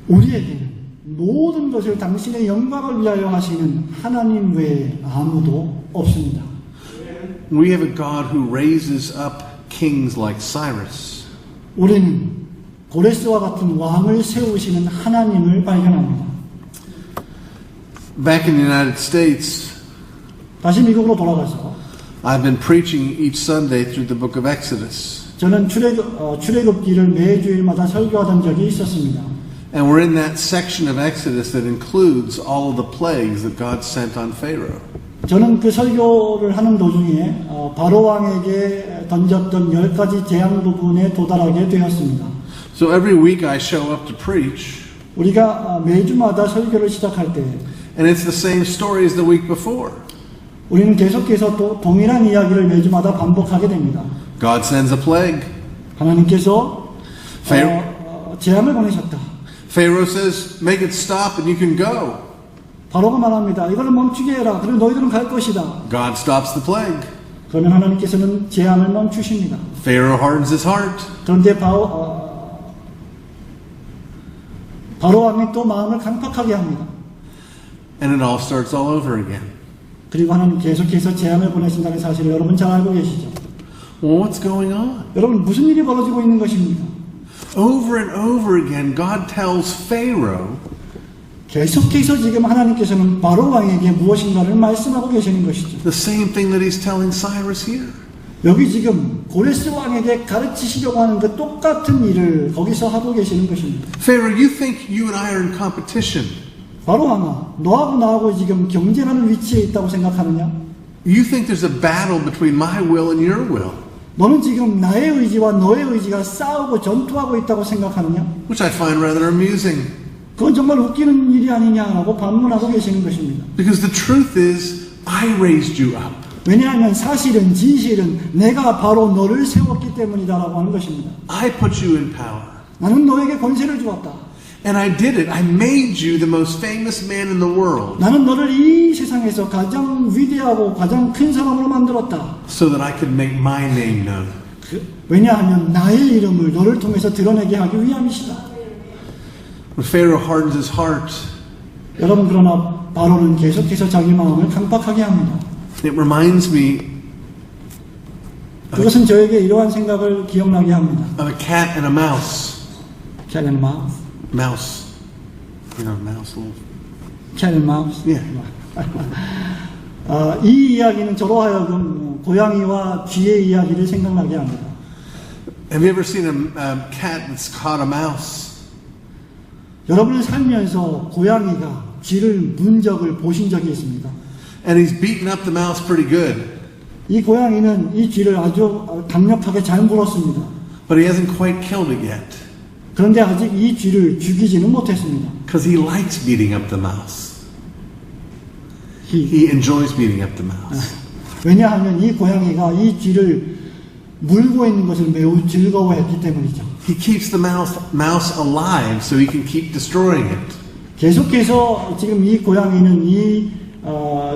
우리에게는 모든 것을 당신의 영광을 위하여 하시는 하나님 외에 아무도 없습니다. We have a God who raises up kings like Cyrus. 우리는 고레스와 같은 왕을 세우시는 하나님을 발견합니다. Back in the United States, 다시 미국으로 돌아가서 I've been preaching each Sunday through the book of Exodus. 저는 출애굽기를 매주일마다 설교하던 적이 있었습니다. And we're in that section of Exodus that includes all of the plagues that God sent on Pharaoh. 저는 그 설교를 하는 도중에 바로 왕에게 던졌던 10가지 재앙 부분에 도달하게 되었습니다. So every week I show up to preach, 우리가 매주마다 설교를 시작할 때 and it's the same story as the week before. 우리는 계속해서 또 동일한 이야기를 매주마다 반복하게 됩니다. God sends a plague. 하나님께서 Pharaoh, 재앙을 보내셨다. Pharaoh says, make it stop and you can go. 바로가 말합니다. 이거를 멈추게 해라. 그리고 너희들은 갈 것이다. God stops the plague. 그러면 하나님께서는 재앙을 멈추십니다. Pharaoh hardens his heart. 그런데 바로 왕이 또 마음을 강팍하게 합니다. And it all starts all over again. 그리고 하나님 계속해서 재앙을 보내신다는 사실을 여러분 잘 알고 계시죠? Well, what's going on? 여러분 무슨 일이 벌어지고 있는 것입니까? Over and over again, God tells Pharaoh, 계속해서 지금 하나님께서는 바로 왕에게 무엇인가를 말씀하고 계시는 것이죠. the same thing that He's telling Cyrus here. 여기 지금 고레스 왕에게 가르치시려고 하는 그 똑같은 일을 거기서 하고 계시는 것입니다. Pharaoh, you think you and I are in competition. 바로 왕아, 너하고 나하고 지금 경쟁하는 위치에 있다고 생각하느냐? You think there's a battle between my will and your will, 너는 지금 나의 의지와 너의 의지가 싸우고 전투하고 있다고 생각하느냐? which I find rather amusing. 그건 정말 웃기는 일이 아니냐라고 반문하고 계시는 것입니다. Because the truth is, I raised you up. 왜냐하면 사실은 진실은 내가 바로 너를 세웠기 때문이다라고 하는 것입니다. I put you in power. 나는 너에게 권세를 주었다. And I did it. I made you the most famous man in the world 나는 너를 이 세상에서 가장 위대하고 가장 큰 사람으로 만들었다. so that I could make my name known. 왜냐하면 나의 이름을 너를 통해서 드러내게 하기 위함이시다. When Pharaoh hardens his heart, 여러분 그러나 바로는 계속해서 자기 마음을 강박하게 합니다. it reminds me 그것은 저에게 이러한 생각을 기억나게 합니다. of a cat and a mouse. Cat and mouse. Mouse. You know, mouse. Little. Cat and mouse. Yeah. 이 이야기는 저로 하여금 고양이와 쥐의 이야기를 생각나게 합니다. Have you ever seen a cat that's caught a mouse? 여러분을 살면서 고양이가 쥐를 문 적을 보신 적이 있습니까? And he's beaten up the mouse pretty good, 이 고양이는 이 쥐를 아주 강력하게 잘 물었습니다. but he hasn't quite killed it yet 그런데 아직 이 쥐를 죽이지는 못했습니다. because he likes beating up the mouse. He. He enjoys beating up the mouse. 왜냐하면 이 고양이가 이 쥐를 물고 있는 것을 매우 즐거워했기 때문이죠. He keeps the mouse alive so he can keep destroying it. 계속해서 지금 이 고양이는 이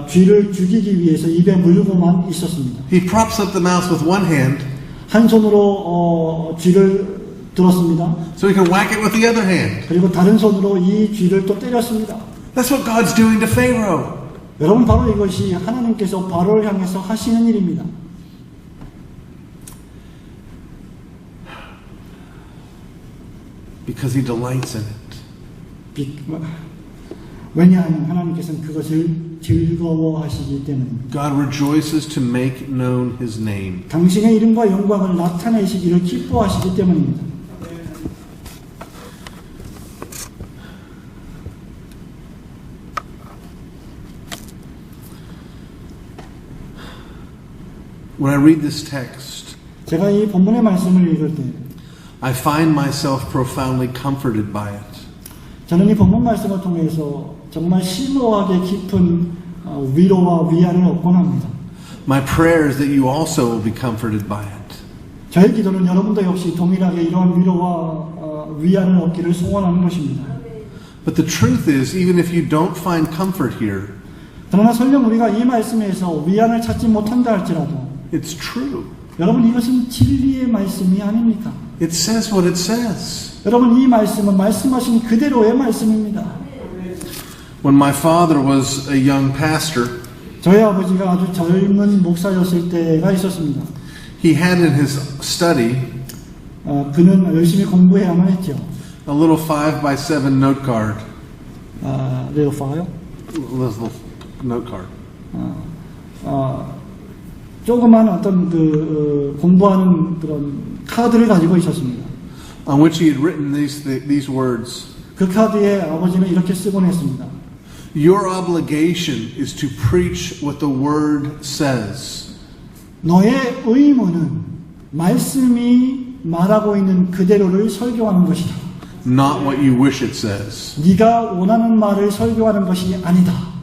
쥐를 죽이기 위해서 입에 물고만 있었습니다. He props up the mouse with one hand 한 손으로 쥐를 들었습니다. so he can whack it with the other hand. 그리고 다른 손으로 이 쥐를 또 때렸습니다. That's what God's doing to Pharaoh. 여러분, 바로 이것이 하나님께서 바로를 향해서 하시는 일입니다. Because he delights in it. 왜냐하면 하나님께서는 그것을 즐거워하시기 때문입니다. God rejoices to make known his name. 당신의 이름과 영광을 나타내시기를 기뻐하시기 때문입니다. When I read this text, 제가 이 본문의 말씀을 읽을 때 I find myself profoundly comforted by it. 저는 이 본문 말씀을 통해서 정말 심오하게 깊은 위로와 위안을 얻곤 합니다. My prayer is that you also will be comforted by it. 저의 기도는 여러분도 역시 동일하게 이러한 위로와 위안을 얻기를 소원하는 것입니다. But the truth is, even if you don't find comfort here, 그러나 설령 우리가 이 말씀에서 위안을 찾지 못한다 할지라도 it's true. 여러분, 이것은 진리의 말씀이 아닙니까? It says what it says. 여러분, 이 말씀은 말씀하신 그대로의 말씀입니다. When my father was a young pastor, 저희 아버지가 아주 젊은 목사였을 때가 있었습니다. he had in his study 그는 열심히 공부해야만 했죠. a little 5x7 note card. little file? Little note card. 조그만 어떤 공부하는 그런 카드를 가지고 있었습니다. On which he had written these words. 그 카드에 아버지는 이렇게 쓰곤 했습니다. Your obligation is to preach what the word says. 너의 의무는 말씀이 말하고 있는 그대로를 설교하는 것이다. Not what you wish it says. 네가 원하는 말을 설교하는 것이 아니다.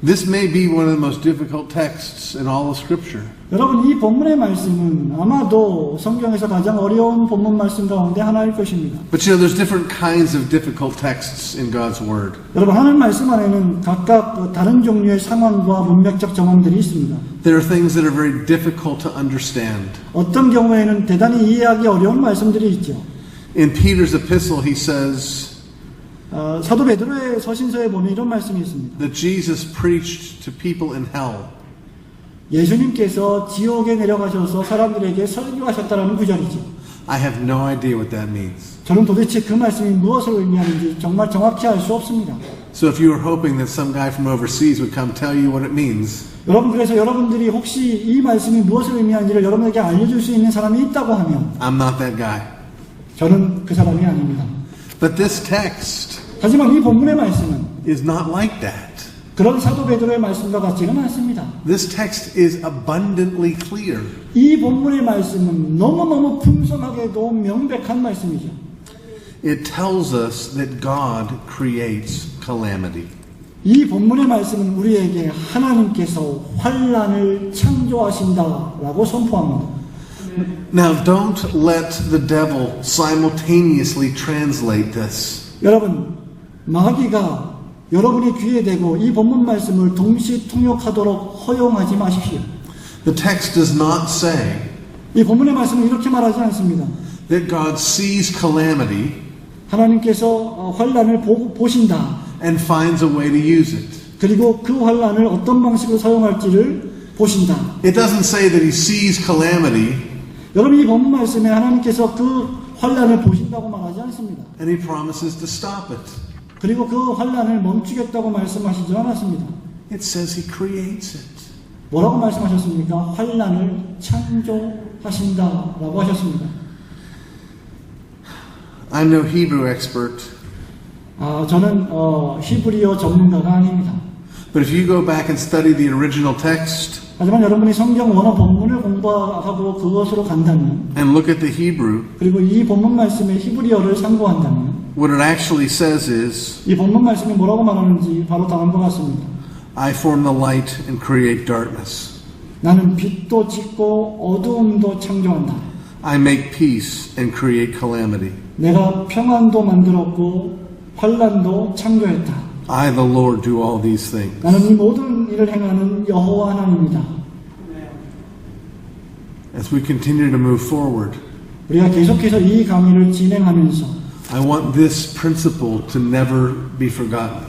This may be one of the most difficult texts in all of Scripture. 여러분, 이 본문의 말씀은 아마도 성경에서 가장 어려운 본문 말씀 가운데 하나일 것입니다. But you know, there's different kinds of difficult texts in God's Word. 여러분, 하나님 말씀 안에는 각각 다른 종류의 상황과 문맥적 정황들이 있습니다. There are things that are very difficult to understand. 어떤 경우에는 대단히 이해하기 어려운 말씀들이 있죠. In Peter's epistle, he says 사도 베드로의 서신서에 보면 이런 말씀이 있습니다. that Jesus preached to people in hell. 예수님께서 지옥에 내려가셔서 사람들에게 설교하셨다는 구절이죠. I have no idea what that means. 저는 도대체 그 말씀이 무엇을 의미하는지 정말 정확히 알 수 없습니다. So if you were hoping that some guy from overseas would come tell you what it means, 여러분, 그래서 여러분들이 혹시 이 말씀이 무엇을 의미하는지를 여러분에게 알려줄 수 있는 사람이 있다고 하면 I'm not that guy. 저는 그 사람이 아닙니다. But this text 하지만 이 본문의 말씀은 is not like that. 그런 사도 베드로의 말씀과 같지는 않습니다. This text is abundantly clear. 이 본문의 말씀은 너무너무 풍성하게도 명백한 말씀이죠. It tells us that God creates calamity. 이 본문의 말씀은 우리에게 하나님께서 환난을 창조하신다라고 선포합니다. Now don't let the devil simultaneously translate this. 여러분, 마귀가 여러분의 귀에 대고 이 본문 말씀을 동시 통역하도록 허용하지 마십시오. The text does not say 이 본문의 말씀은 이렇게 말하지 않습니다. that God sees calamity 하나님께서 환난을 보신다. and finds a way to use it. 그리고 그 환난을 어떤 방식으로 사용할지를 보신다. It doesn't say that he sees calamity 여러분, 이 본문 말씀에 하나님께서 그 환난을 보신다고 말하지 않습니다. and he promises to stop it. 그리고 그 환난을 멈추겠다고 말씀하시지 않았습니다. It says he creates it. 뭐라고 말씀하셨습니까? 환난을 창조하신다라고 하셨습니다. I'm no Hebrew expert, 저는 히브리어 전문가가 아닙니다. but if you go back and study the original text 하지만 여러분이 성경 원어 본문을 공부하고 그것으로 간다면, and look at the Hebrew, 그리고 이 본문 말씀의 히브리어를 참고한다면, what it actually says is, 이 본문 말씀이 뭐라고 말하는지 바로 다음과 같습니다. I form the light and create darkness. 나는 빛도 짓고 어두움도 창조한다. I make peace and create calamity. 내가 평안도 만들었고 환난도 창조했다. I, the Lord, do all these things. 나는 이 모든 일을 행하는 여호와 하나님이다. As we continue to move forward, 우리가 계속해서 이 강의를 진행하면서 I want this principle to never be forgotten.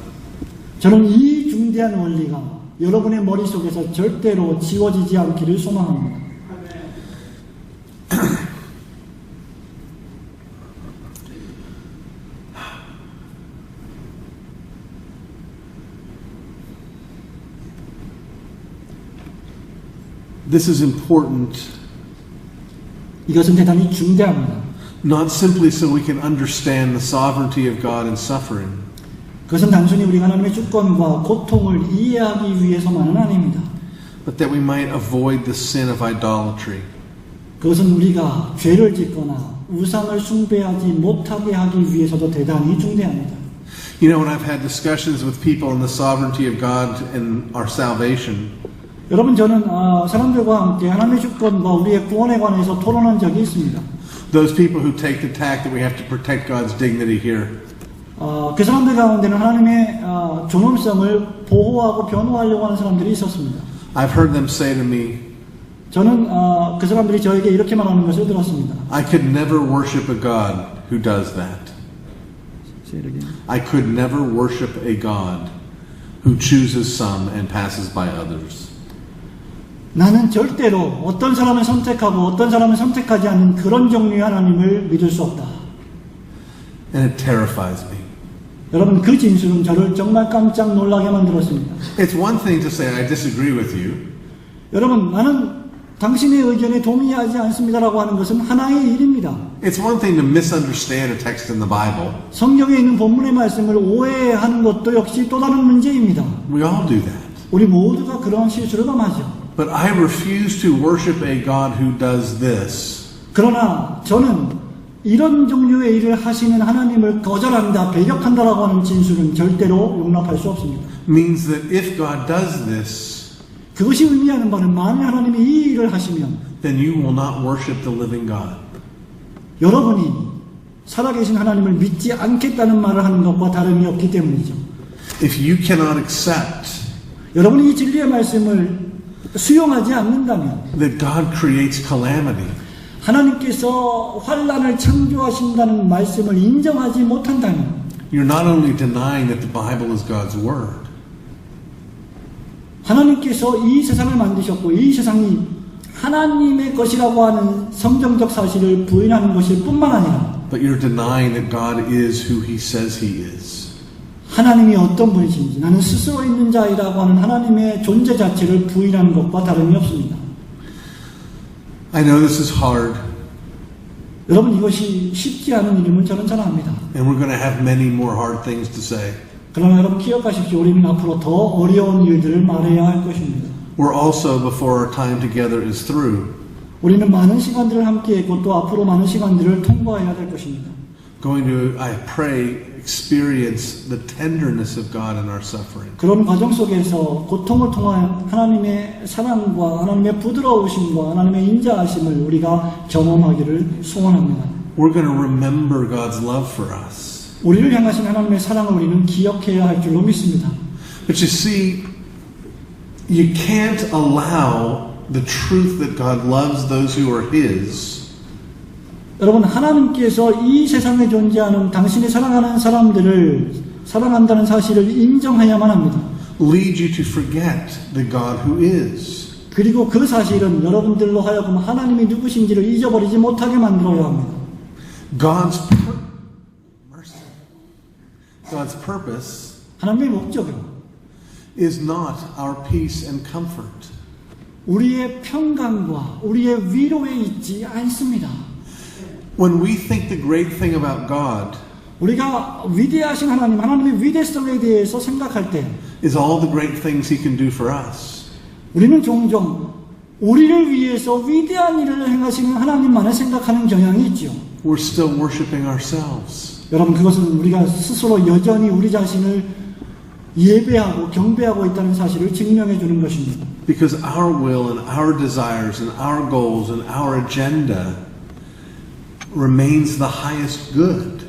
저는 이 중대한 원리가 여러분의 머릿속에서 절대로 지워지지 않기를 소망합니다. This is important 이것은 대단히 중대합니다. not simply so we can understand the sovereignty of God in suffering, 그것은 단순히 우리가 하나님의 주권과 고통을 이해하기 위해서만은 아닙니다. but that we might avoid the sin of idolatry. 그것은 우리가 죄를 짓거나 우상을 숭배하지 못하게 하기 위해서도 대단히 중대합니다. You know, when I've had discussions with people on the sovereignty of God and our salvation, 여러분 저는 사람들과 함께 하나님의 주권과 우리의 구원에 관해서 토론한 적이 있습니다. those people who take the tack that we have to protect God's dignity here, 그 사람들 가운데는 하나님의 존엄성을 보호하고 변호하려고 하는 사람들이 있었습니다. I've heard them say to me, 저는 그 사람들이 저에게 이렇게 말하는 것을 들었습니다. I could never worship a God who does that. I could never worship a God who chooses some and passes by others. 나는 절대로 어떤 사람을 선택하고 어떤 사람을 선택하지 않는 그런 종류의 하나님을 믿을 수 없다. And it terrifies me. 여러분 그 진술은 저를 정말 깜짝 놀라게 만들었습니다. It's one thing to say, I disagree with you. 여러분 나는 당신의 의견에 동의하지 않습니다라고 하는 것은 하나의 일입니다. It's one thing to misunderstand a text in the Bible. 성경에 있는 본문의 말씀을 오해하는 것도 역시 또 다른 문제입니다. We all do that. 우리 모두가 그런 실수를 범하죠. But I refuse to worship a God who does this. 그러나 저는 이런 종류의 일을 하시는 하나님을 거절한다, 배격한다라고 하는 진술은 절대로 용납할 수 없습니다. Means that if God does this, 그것이 의미하는 바는 만일 하나님이 이 일을 하시면 then you will not worship the living God. 여러분이 살아계신 하나님을 믿지 않겠다는 말을 하는 것과 다름이 없기 때문이죠. If you cannot accept 여러분이 이 진리의 말씀을 수용하지 않는다면 that God creates calamity, 하나님께서 환난을 창조하신다는 말씀을 인정하지 못한다면 you're not only denying that the Bible is God's word, 하나님께서 이 세상을 만드셨고 이 세상이 하나님의 것이라고 하는 성경적 사실을 부인하는 것일 뿐만 아니라 but you're denying that God is who He says He is. 하나님이 어떤 분이신지 나는 스스로 있는 자이라고 하는 하나님의 존재 자체를 부인하는 것과 다름이 없습니다. I know this is hard, 여러분 이것이 쉽지 않은 일임을 저는 잘 압니다. and we're going to have many more hard things to say. 그러나 여러분 기억하십시오. 우리는 앞으로 더 어려운 일들을 말해야 할 것입니다. We're also, before our time together is through, 우리는 많은 시간들을 함께했고 또 앞으로 많은 시간들을 통과해야 될 것입니다. going to, I pray, experience the tenderness of God in our suffering. 그런 과정 속에서 고통을 통한 하나님의 사랑과 하나님의 부드러우심과 하나님의 인자하심을 우리가 경험하기를 소원합니다. We're going to remember God's love for us. 우리를 향하신 하나님의 사랑을 우리는 기억해야 할 줄로 믿습니다. But you see, you can't allow the truth that God loves those who are His 여러분 하나님께서 이 세상에 존재하는 당신이 사랑하는 사람들을 사랑한다는 사실을 인정해야만 합니다. lead you to forget the God who is. 그리고 그 사실은 여러분들로 하여금 하나님이 누구신지를 잊어버리지 못하게 만들어야 합니다. God's purpose 하나님의 목적은 is not our peace and comfort. 우리의 평강과 우리의 위로에 있지 않습니다. When we think the great thing about God 우리가 위대하신 하나님, 하나님의 위대성에 대해서 생각할 때 is all the great things He can do for us, 우리는 종종 우리를 위해서 위대한 일을 행하시는 하나님만을 생각하는 경향이 있죠. we're still worshiping ourselves. 여러분 그것은 우리가 스스로 여전히 우리 자신을 예배하고 경배하고 있다는 사실을 증명해 주는 것입니다. Because our will and our desires and our goals and our agenda remains the highest good.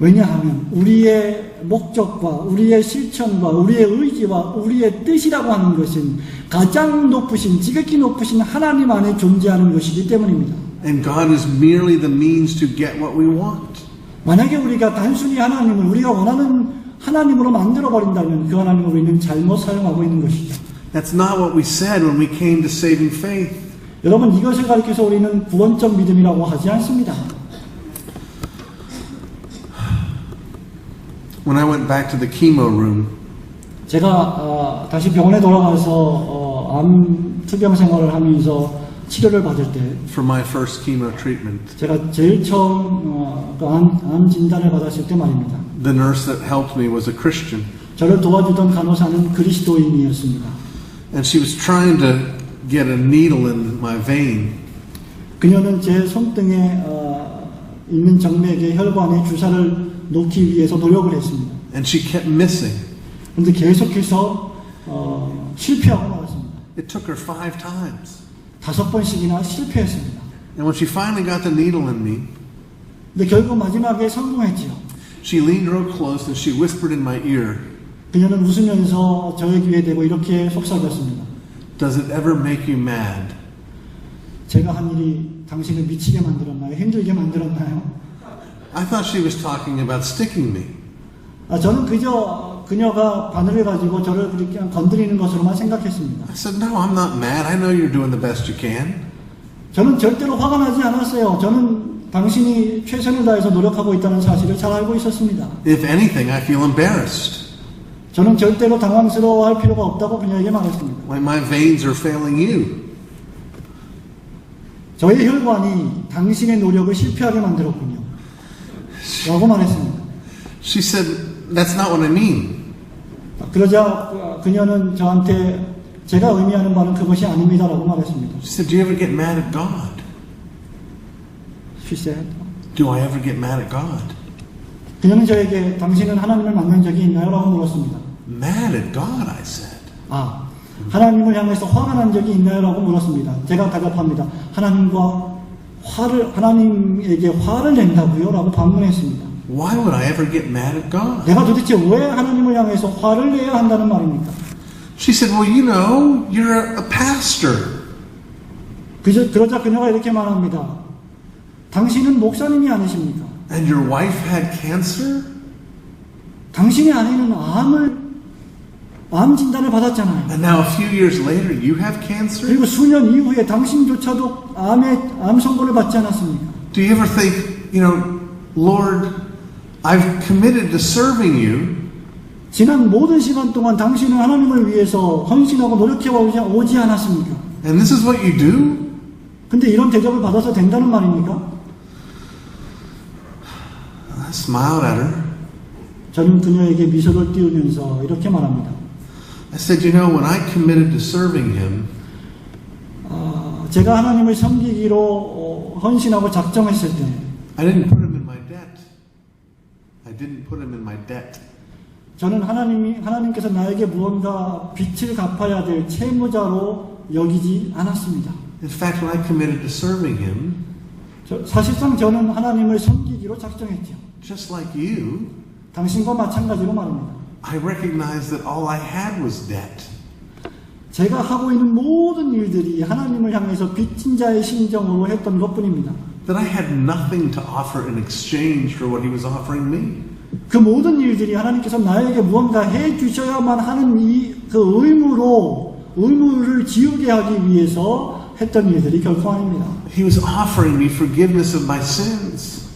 왜냐하면 우리의 목적과 우리의 실천과 우리의 의지와 우리의 뜻이라고 하는 것은 가장 높으신, 지극히 높으신 하나님 안에 존재하는 것이기 때문입니다. And God is merely the means to get what we want. 만약에 우리가 단순히 하나님을 우리가 원하는 하나님으로 만들어버린다면 그 하나님을 우리는 잘못 사용하고 있는 것이죠. That's not what we said when we came to saving faith. 여러분, 이것을 가리켜서 우리는 구원적 믿음이라고 하지 않습니다. When I went back to the chemo room, 제가 다시 병원에 돌아가서 암 투병 생활을 하면서 치료를 받을 때 for my first chemo treatment, 제가 제일 처음 암 진단을 받았을 때 말입니다. the nurse that helped me was a Christian. 저를 도와주던 간호사는 그리스도인이었습니다. And she was trying to get a needle in my vein. 그녀는 제 손등에 있는 정맥에 혈관에 주사를 놓기 위해서 노력을 했습니다. And she kept missing. 그런데 계속해서 실패하고 말았습니다. It took her 5 times. 5번씩이나 실패했습니다. And when she finally got the needle in me, 근데 결국 마지막에 성공했지요. she leaned real close and she whispered in my ear, 그녀는 웃으면서 저의 귀에 대고 이렇게 속삭였습니다. "Does it ever make you mad?" 제가 한 일이 당신을 미치게 만들었나요? 힘들게 만들었나요? I thought she was talking about sticking me. 저는 그저 그녀가 바늘을 가지고 저를 그렇게 건드리는 것으로만 생각했습니다. I said, "No, I'm not mad. I know you're doing the best you can." 저는 절대로 화가 나지 않았어요. 저는 당신이 최선을 다해서 노력하고 있다는 사실을 잘 알고 있었습니다. If anything, I feel embarrassed. 저는 절대로 당황스러워할 필요가 없다고 그녀에게 말했습니다. Like my veins are failing you. 저의 혈관이 당신의 노력을 실패하게 만들었군요. 라고 말했습니다. She said, "That's not what I mean." 그러자 그녀는 저한테 제가 의미하는 바는 그것이 아닙니다라고 말했습니다. She said, "Do you ever get mad at God?" She said. Do I ever get mad at God? 그녀는 저에게 당신은 하나님을 만난 적이 있나요? 라고 물었습니다. Mad at God, I said. 하나님을 향해서 화가 난 적이 있나요? 라고 물었습니다. 제가 대답합니다. 하나님에게 화를 낸다고요? 라고 반문했습니다. Why would I ever get mad at God? 내가 도대체 왜 하나님을 향해서 화를 내야 한다는 말입니까? She said, "Well, you know, you're a pastor." 그러자 그녀가 이렇게 말합니다. 당신은 목사님이 아니십니까? And your wife had cancer? 당신의 아내는 암 진단을 받았잖아요. And now a few years later, you have cancer? 그리고 수년 이후에 당신조차도 암 선고를 받지 않았습니까? Do you ever think, Lord, I've committed to serving you. 지난 모든 시간 동안 당신은 하나님을 위해서 헌신하고 노력해 오지 않았습니까? And this is what you do? 근데 이런 대접을 받아서 된다는 말입니까? I smiled at her. 저는 그녀에게 미소를 띄우면서 이렇게 말합니다. I said, when I committed to serving him, 제가 하나님을 섬기기로 헌신하고 작정했을 때 I didn't put him in my debt. I didn't put him in my debt. 저는 하나님께서 나에게 무언가 빚을 갚아야 될 채무자로 여기지 않았습니다. In fact, when I committed to serving him, 사실상 저는 하나님을 섬기기로 작정했죠. just like you, 당신과 마찬가지로 말입니다. I recognized that all I had was debt. 제가 하고 있는 모든 일들이 하나님을 향해서 빚진 자의 심정으로 했던 것뿐입니다. That I had nothing to offer in exchange for what he was offering me. 그 모든 일들이 하나님께서 나에게 무언가 해 주셔야만 하는 그 의무를 지우게 하기 위해서 했던 일들이 결코 아닙니다. He was offering me forgiveness of my sins.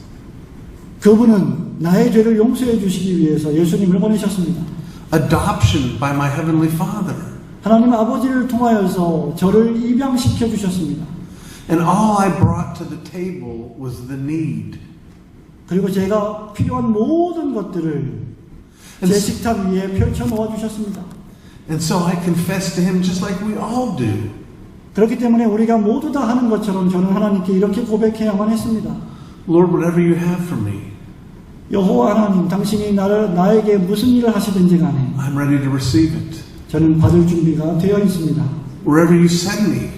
그분은 나의 죄를 용서해 주시기 위해서 예수님을 보내셨습니다. Adoption by my heavenly Father. 하나님 아버지를 통하여서 저를 입양시켜 주셨습니다. And all I brought to the table was the need. 그리고 제가 필요한 모든 것들을 제 식탁 위에 펼쳐 놓아 주셨습니다. And so I confessed to him just like we all do. 그렇기 때문에 우리가 모두 다 하는 것처럼 저는 하나님께 이렇게 고백해야만 했습니다. Lord, whatever you have for me, 여호와 하나님, 당신이 나에게 무슨 일을 하시든지 간에 I'm ready to receive it. 저는 받을 준비가 되어 있습니다. Wherever you send me,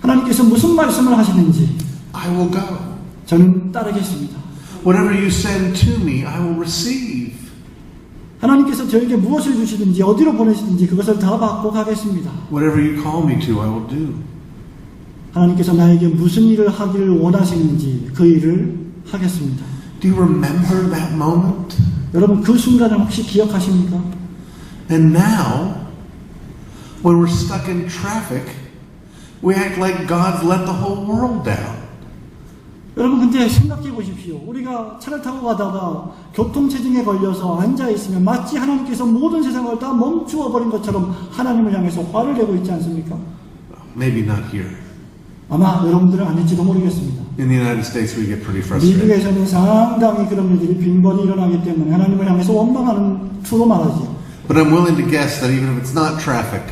하나님께서 무슨 말씀을 하시는지 I will go. 저는 따르겠습니다. Whatever you send to me, I will receive. 하나님께서 저에게 무엇을 주시든지 어디로 보내시든지 그것을 다 받고 가겠습니다. Whatever you call me to, I will do. 하나님께서 나에게 무슨 일을 하기를 원하시는지 그 일을 하겠습니다. Do you remember that moment? 여러분 그 순간을 혹시 기억하십니까? And now, when we're stuck in traffic, we act like God's let the whole world down. 여러분 근데 생각해 보십시오. 우리가 차를 타고 가다가 교통체증에 걸려서 앉아있으면 마치 하나님께서 모든 세상을 다 멈추어 버린 것처럼 하나님을 향해서 화를 내고 있지 않습니까? Maybe not here. 아마 여러분들은 아닐지도 모르겠습니다. In the United States, we get pretty frustrated. 미국에서는 상당히 그런 일들이 빈번히 일어나기 때문에 하나님을 향해서 원망하는 투로 말하죠. But I'm willing to guess that even if it's not traffic,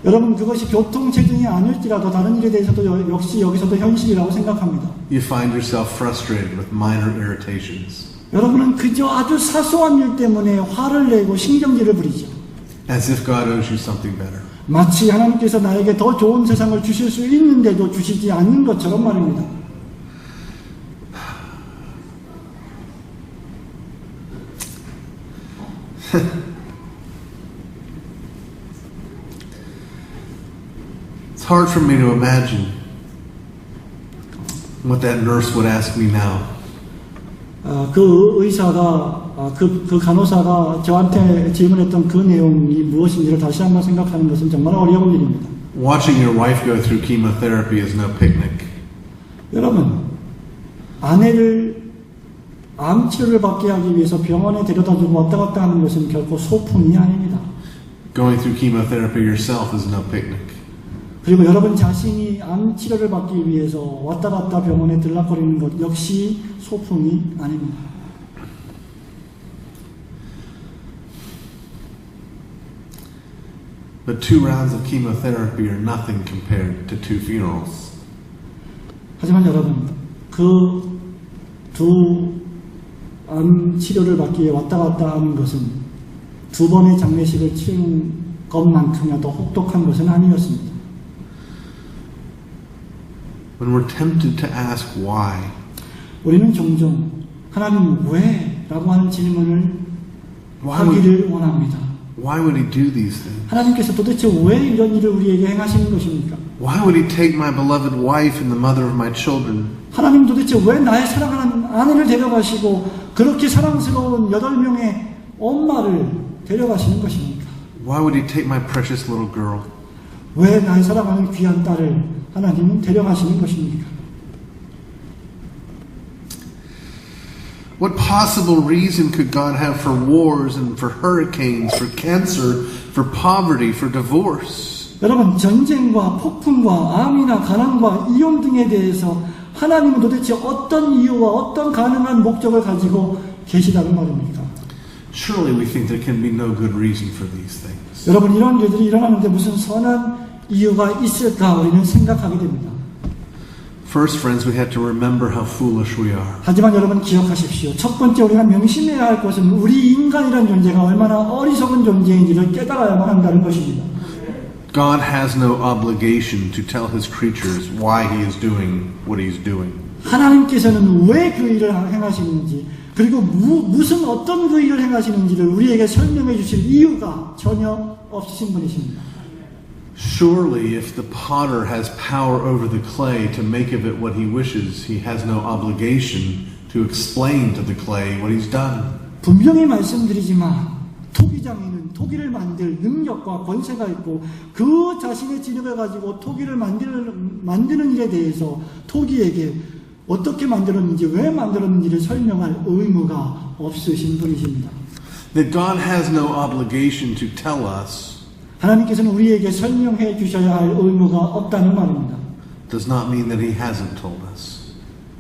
여러분 그것이 교통체증이 아닐지라도 다른 일에 대해서도 역시 여기서도 현실이라고 생각합니다. you find yourself frustrated with minor irritations, 여러분은 그저 아주 사소한 일 때문에 화를 내고 신경질을 부리죠. as if God owes you something better. 마치 하나님께서 나에게 더 좋은 세상을 주실 수 있는데도 주시지 않는 것처럼 말입니다. It's hard for me to imagine what that nurse would ask me now. 그 의사가 그 간호사가 저한테 질문했던 그 내용이 무엇인지를 다시 한번 생각하는 것은 정말 어려운 일입니다. Watching your wife go through chemotherapy is no picnic. 여러분, 아내를 암 치료를 받게 하기 위해서 병원에 데려다주고 왔다 갔다 하는 것은 결코 소풍이 아닙니다. Going through chemotherapy yourself is no picnic. 그리고 여러분 자신이 암 치료를 받기 위해서 왔다 갔다 병원에 들락거리는 것 역시 소풍이 아닙니다. But 2 rounds of chemotherapy are nothing compared to 2 funerals. 하지만 여러분, 그 두 암 치료를 받기 위해 왔다 갔다 하는 것은 2번의 장례식을 치른 것만큼이나 더 혹독한 것은 아니었습니다. When we're tempted to ask why, 우리는 종종 하나님 왜? 라고 하는 질문을 하기를 원합니다. why would he do these things? 하나님께서 도대체 왜 이런 일을 우리에게 행하시는 것입니까? Why would he take my beloved wife and the mother of my children? 하나님 도대체 왜 나의 사랑하는 아내를 데려가시고 그렇게 사랑스러운 8명의 엄마를 데려가시는 것입니까? Why would he take my precious little girl? 왜 나의 사랑하는 귀한 딸을 하나님은 데려가시는 것입니까? What possible reason could God have for wars and for hurricanes, for cancer, for poverty, for divorce? 여러분, 전쟁과 폭풍과 암이나 가난과 이혼 등에 대해서 하나님은 도대체 어떤 이유와 어떤 가능한 목적을 가지고 계시다는 말입니까? Surely we think there can be no good reason for these things. 여러분, 이런 일들이 일어나는데 무슨 선한 이유가 있을까 우리는 생각하게 됩니다. First, friends, we have to remember how foolish we are. 하지만 여러분 기억하십시오. 첫 번째 우리가 명심해야 할 것은 우리 인간이라는 존재가 얼마나 어리석은 존재인지를 깨달아야만 한다는 것입니다. God has no obligation to tell his creatures why he is doing what he's doing. 하나님께서는 왜 그 일을 행하시는지 그리고 무슨 어떤 그 일을 행하시는지를 우리에게 설명해 주실 이유가 전혀 없으신 분이십니다. Surely if the potter has power over the clay to make of it what he wishes, he has no obligation to explain to the clay what he's done. 분명히 말씀드리지만 토기장인은 토기를 만들 능력과 권세가 있고 그 자신의 지능을 가지고 토기를 만드는 일에 대해서 토기에게 어떻게 만들었는지 왜 만들었는지를 설명할 의무가 없으신 분이십니다. That God has no obligation to tell us 하나님께서는 우리에게 설명해 주셔야 할 의무가 없다는 말입니다. does not mean that he hasn't told us.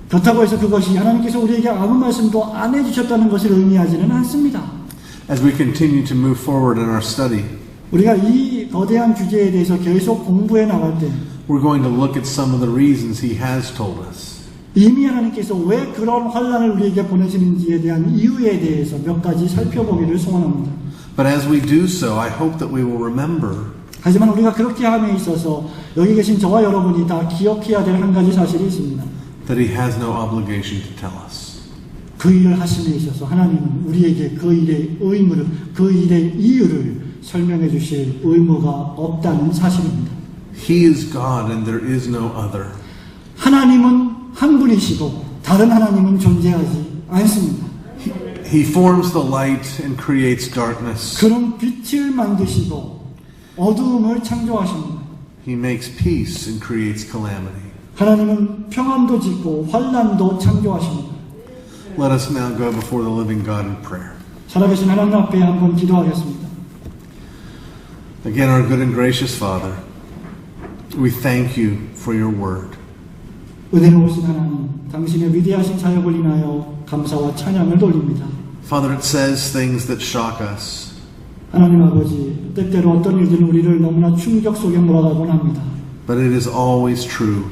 그렇다고 해서 그것이 하나님께서 우리에게 아무 말씀도 안 해주셨다는 것을 의미하지는 않습니다. As we continue to move forward in our study, 우리가 이 거대한 주제에 대해서 계속 공부해 나갈 때 we're going to look at some of the reasons he has told us. 이미 하나님께서 왜 그런 환난을 우리에게 보내시는지에 대한 이유에 대해서 몇 가지 살펴보기를 소원합니다. But as we do so, I hope that we will remember 하지만 우리가 그렇게 함에 있어서 여기 계신 저와 여러분이 다 기억해야 될 한 가지 사실이 있습니다. that he has no obligation to tell us. 그 일을 하심에 있어서 하나님은 우리에게 그 일의 의무를, 그 일의 이유를 설명해 주실 의무가 없다는 사실입니다. He is God and there is no other. 하나님은 한 분이시고 다른 하나님은 존재하지 않습니다. He forms the light and creates darkness. 그런 빛을 만드시고 어두움을 창조하십니다. He makes peace and creates calamity. 하나님은 평안도 짓고 환난도 창조하십니다. Let us now go before the living God in prayer. 살아계신 하나님 앞에 한번 기도하겠습니다. Again, our good and gracious Father, we thank you for your word. 은혜로우신 하나님, 당신의 위대하신 사역을 인하여 감사와 찬양을 돌립니다. Father, it says things that shock us. 하나님 아버지, 때때로 어떤 일들은 우리를 너무나 충격 속에 몰아가곤 합니다. But it is always true,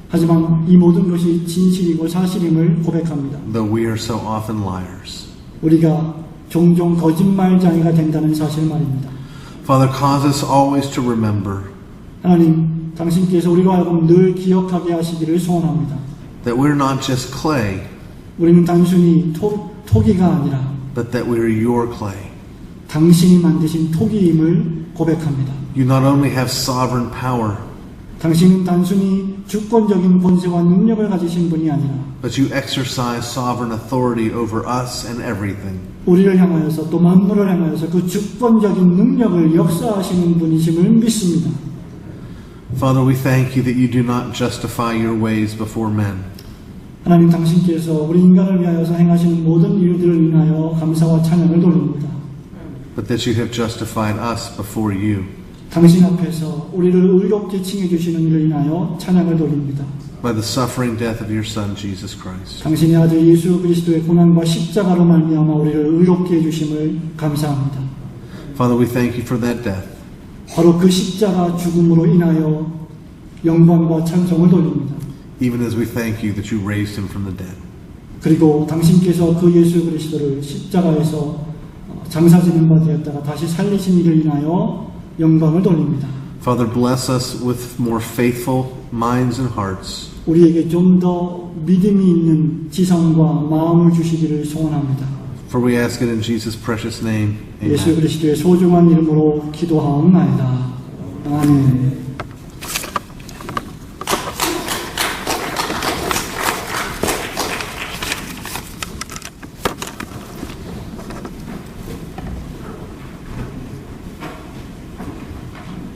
하지만 이 모든 것이 진실이고 사실임을 고백합니다. though we are so often liars. 우리가 종종 거짓말장애가 된다는 사실 말입니다. Father, cause us always to remember 하나님, 당신께서 우리로 하여금 늘 기억하게 하시기를 소원합니다. that we're not just clay, 우리는 단순히 토기가 아니라 but that we are your clay. 당신이 만드신 토기임을 고백합니다. You not only have sovereign power, 당신은 단순히 주권적인 권세와 능력을 가지신 분이 아니라 but you exercise sovereign authority over us and everything. 우리를 향하여서 또 만물을 향하여서 그 주권적인 능력을 역사하시는 분이심을 믿습니다. Father, we thank you that you do not justify your ways before men, 하나님, 당신께서 우리 인간을 위하여서 행하시는 모든 일들을 인하여 감사와 찬양을 돌립니다. but that you have justified us before you. 당신 앞에서 우리를 의롭게 칭해 주시는 일을 인하여 찬양을 돌립니다. By the suffering death of your Son, Jesus Christ. 당신의 아들 예수 그리스도의 고난과 십자가로 말미암아 우리를 의롭게 해주심을 감사합니다. Father, we thank you for that death. 바로 그 십자가 죽음으로 인하여 영광과 찬송을 돌립니다. Even as we thank you that you raised him from the dead. 그리고 당신께서 그 예수 그리스도를 십자가에서 장사지는 바 되었다가 다시 살리신 일을 인하여 영광을 돌립니다. Father, bless us with more faithful minds and hearts. 우리에게 좀 더 믿음이 있는 지성과 마음을 주시기를 소원합니다. For we ask it in Jesus' precious name. 예수 Amen. 그리스도의 소중한 이름으로 기도하옵나이다. 아멘.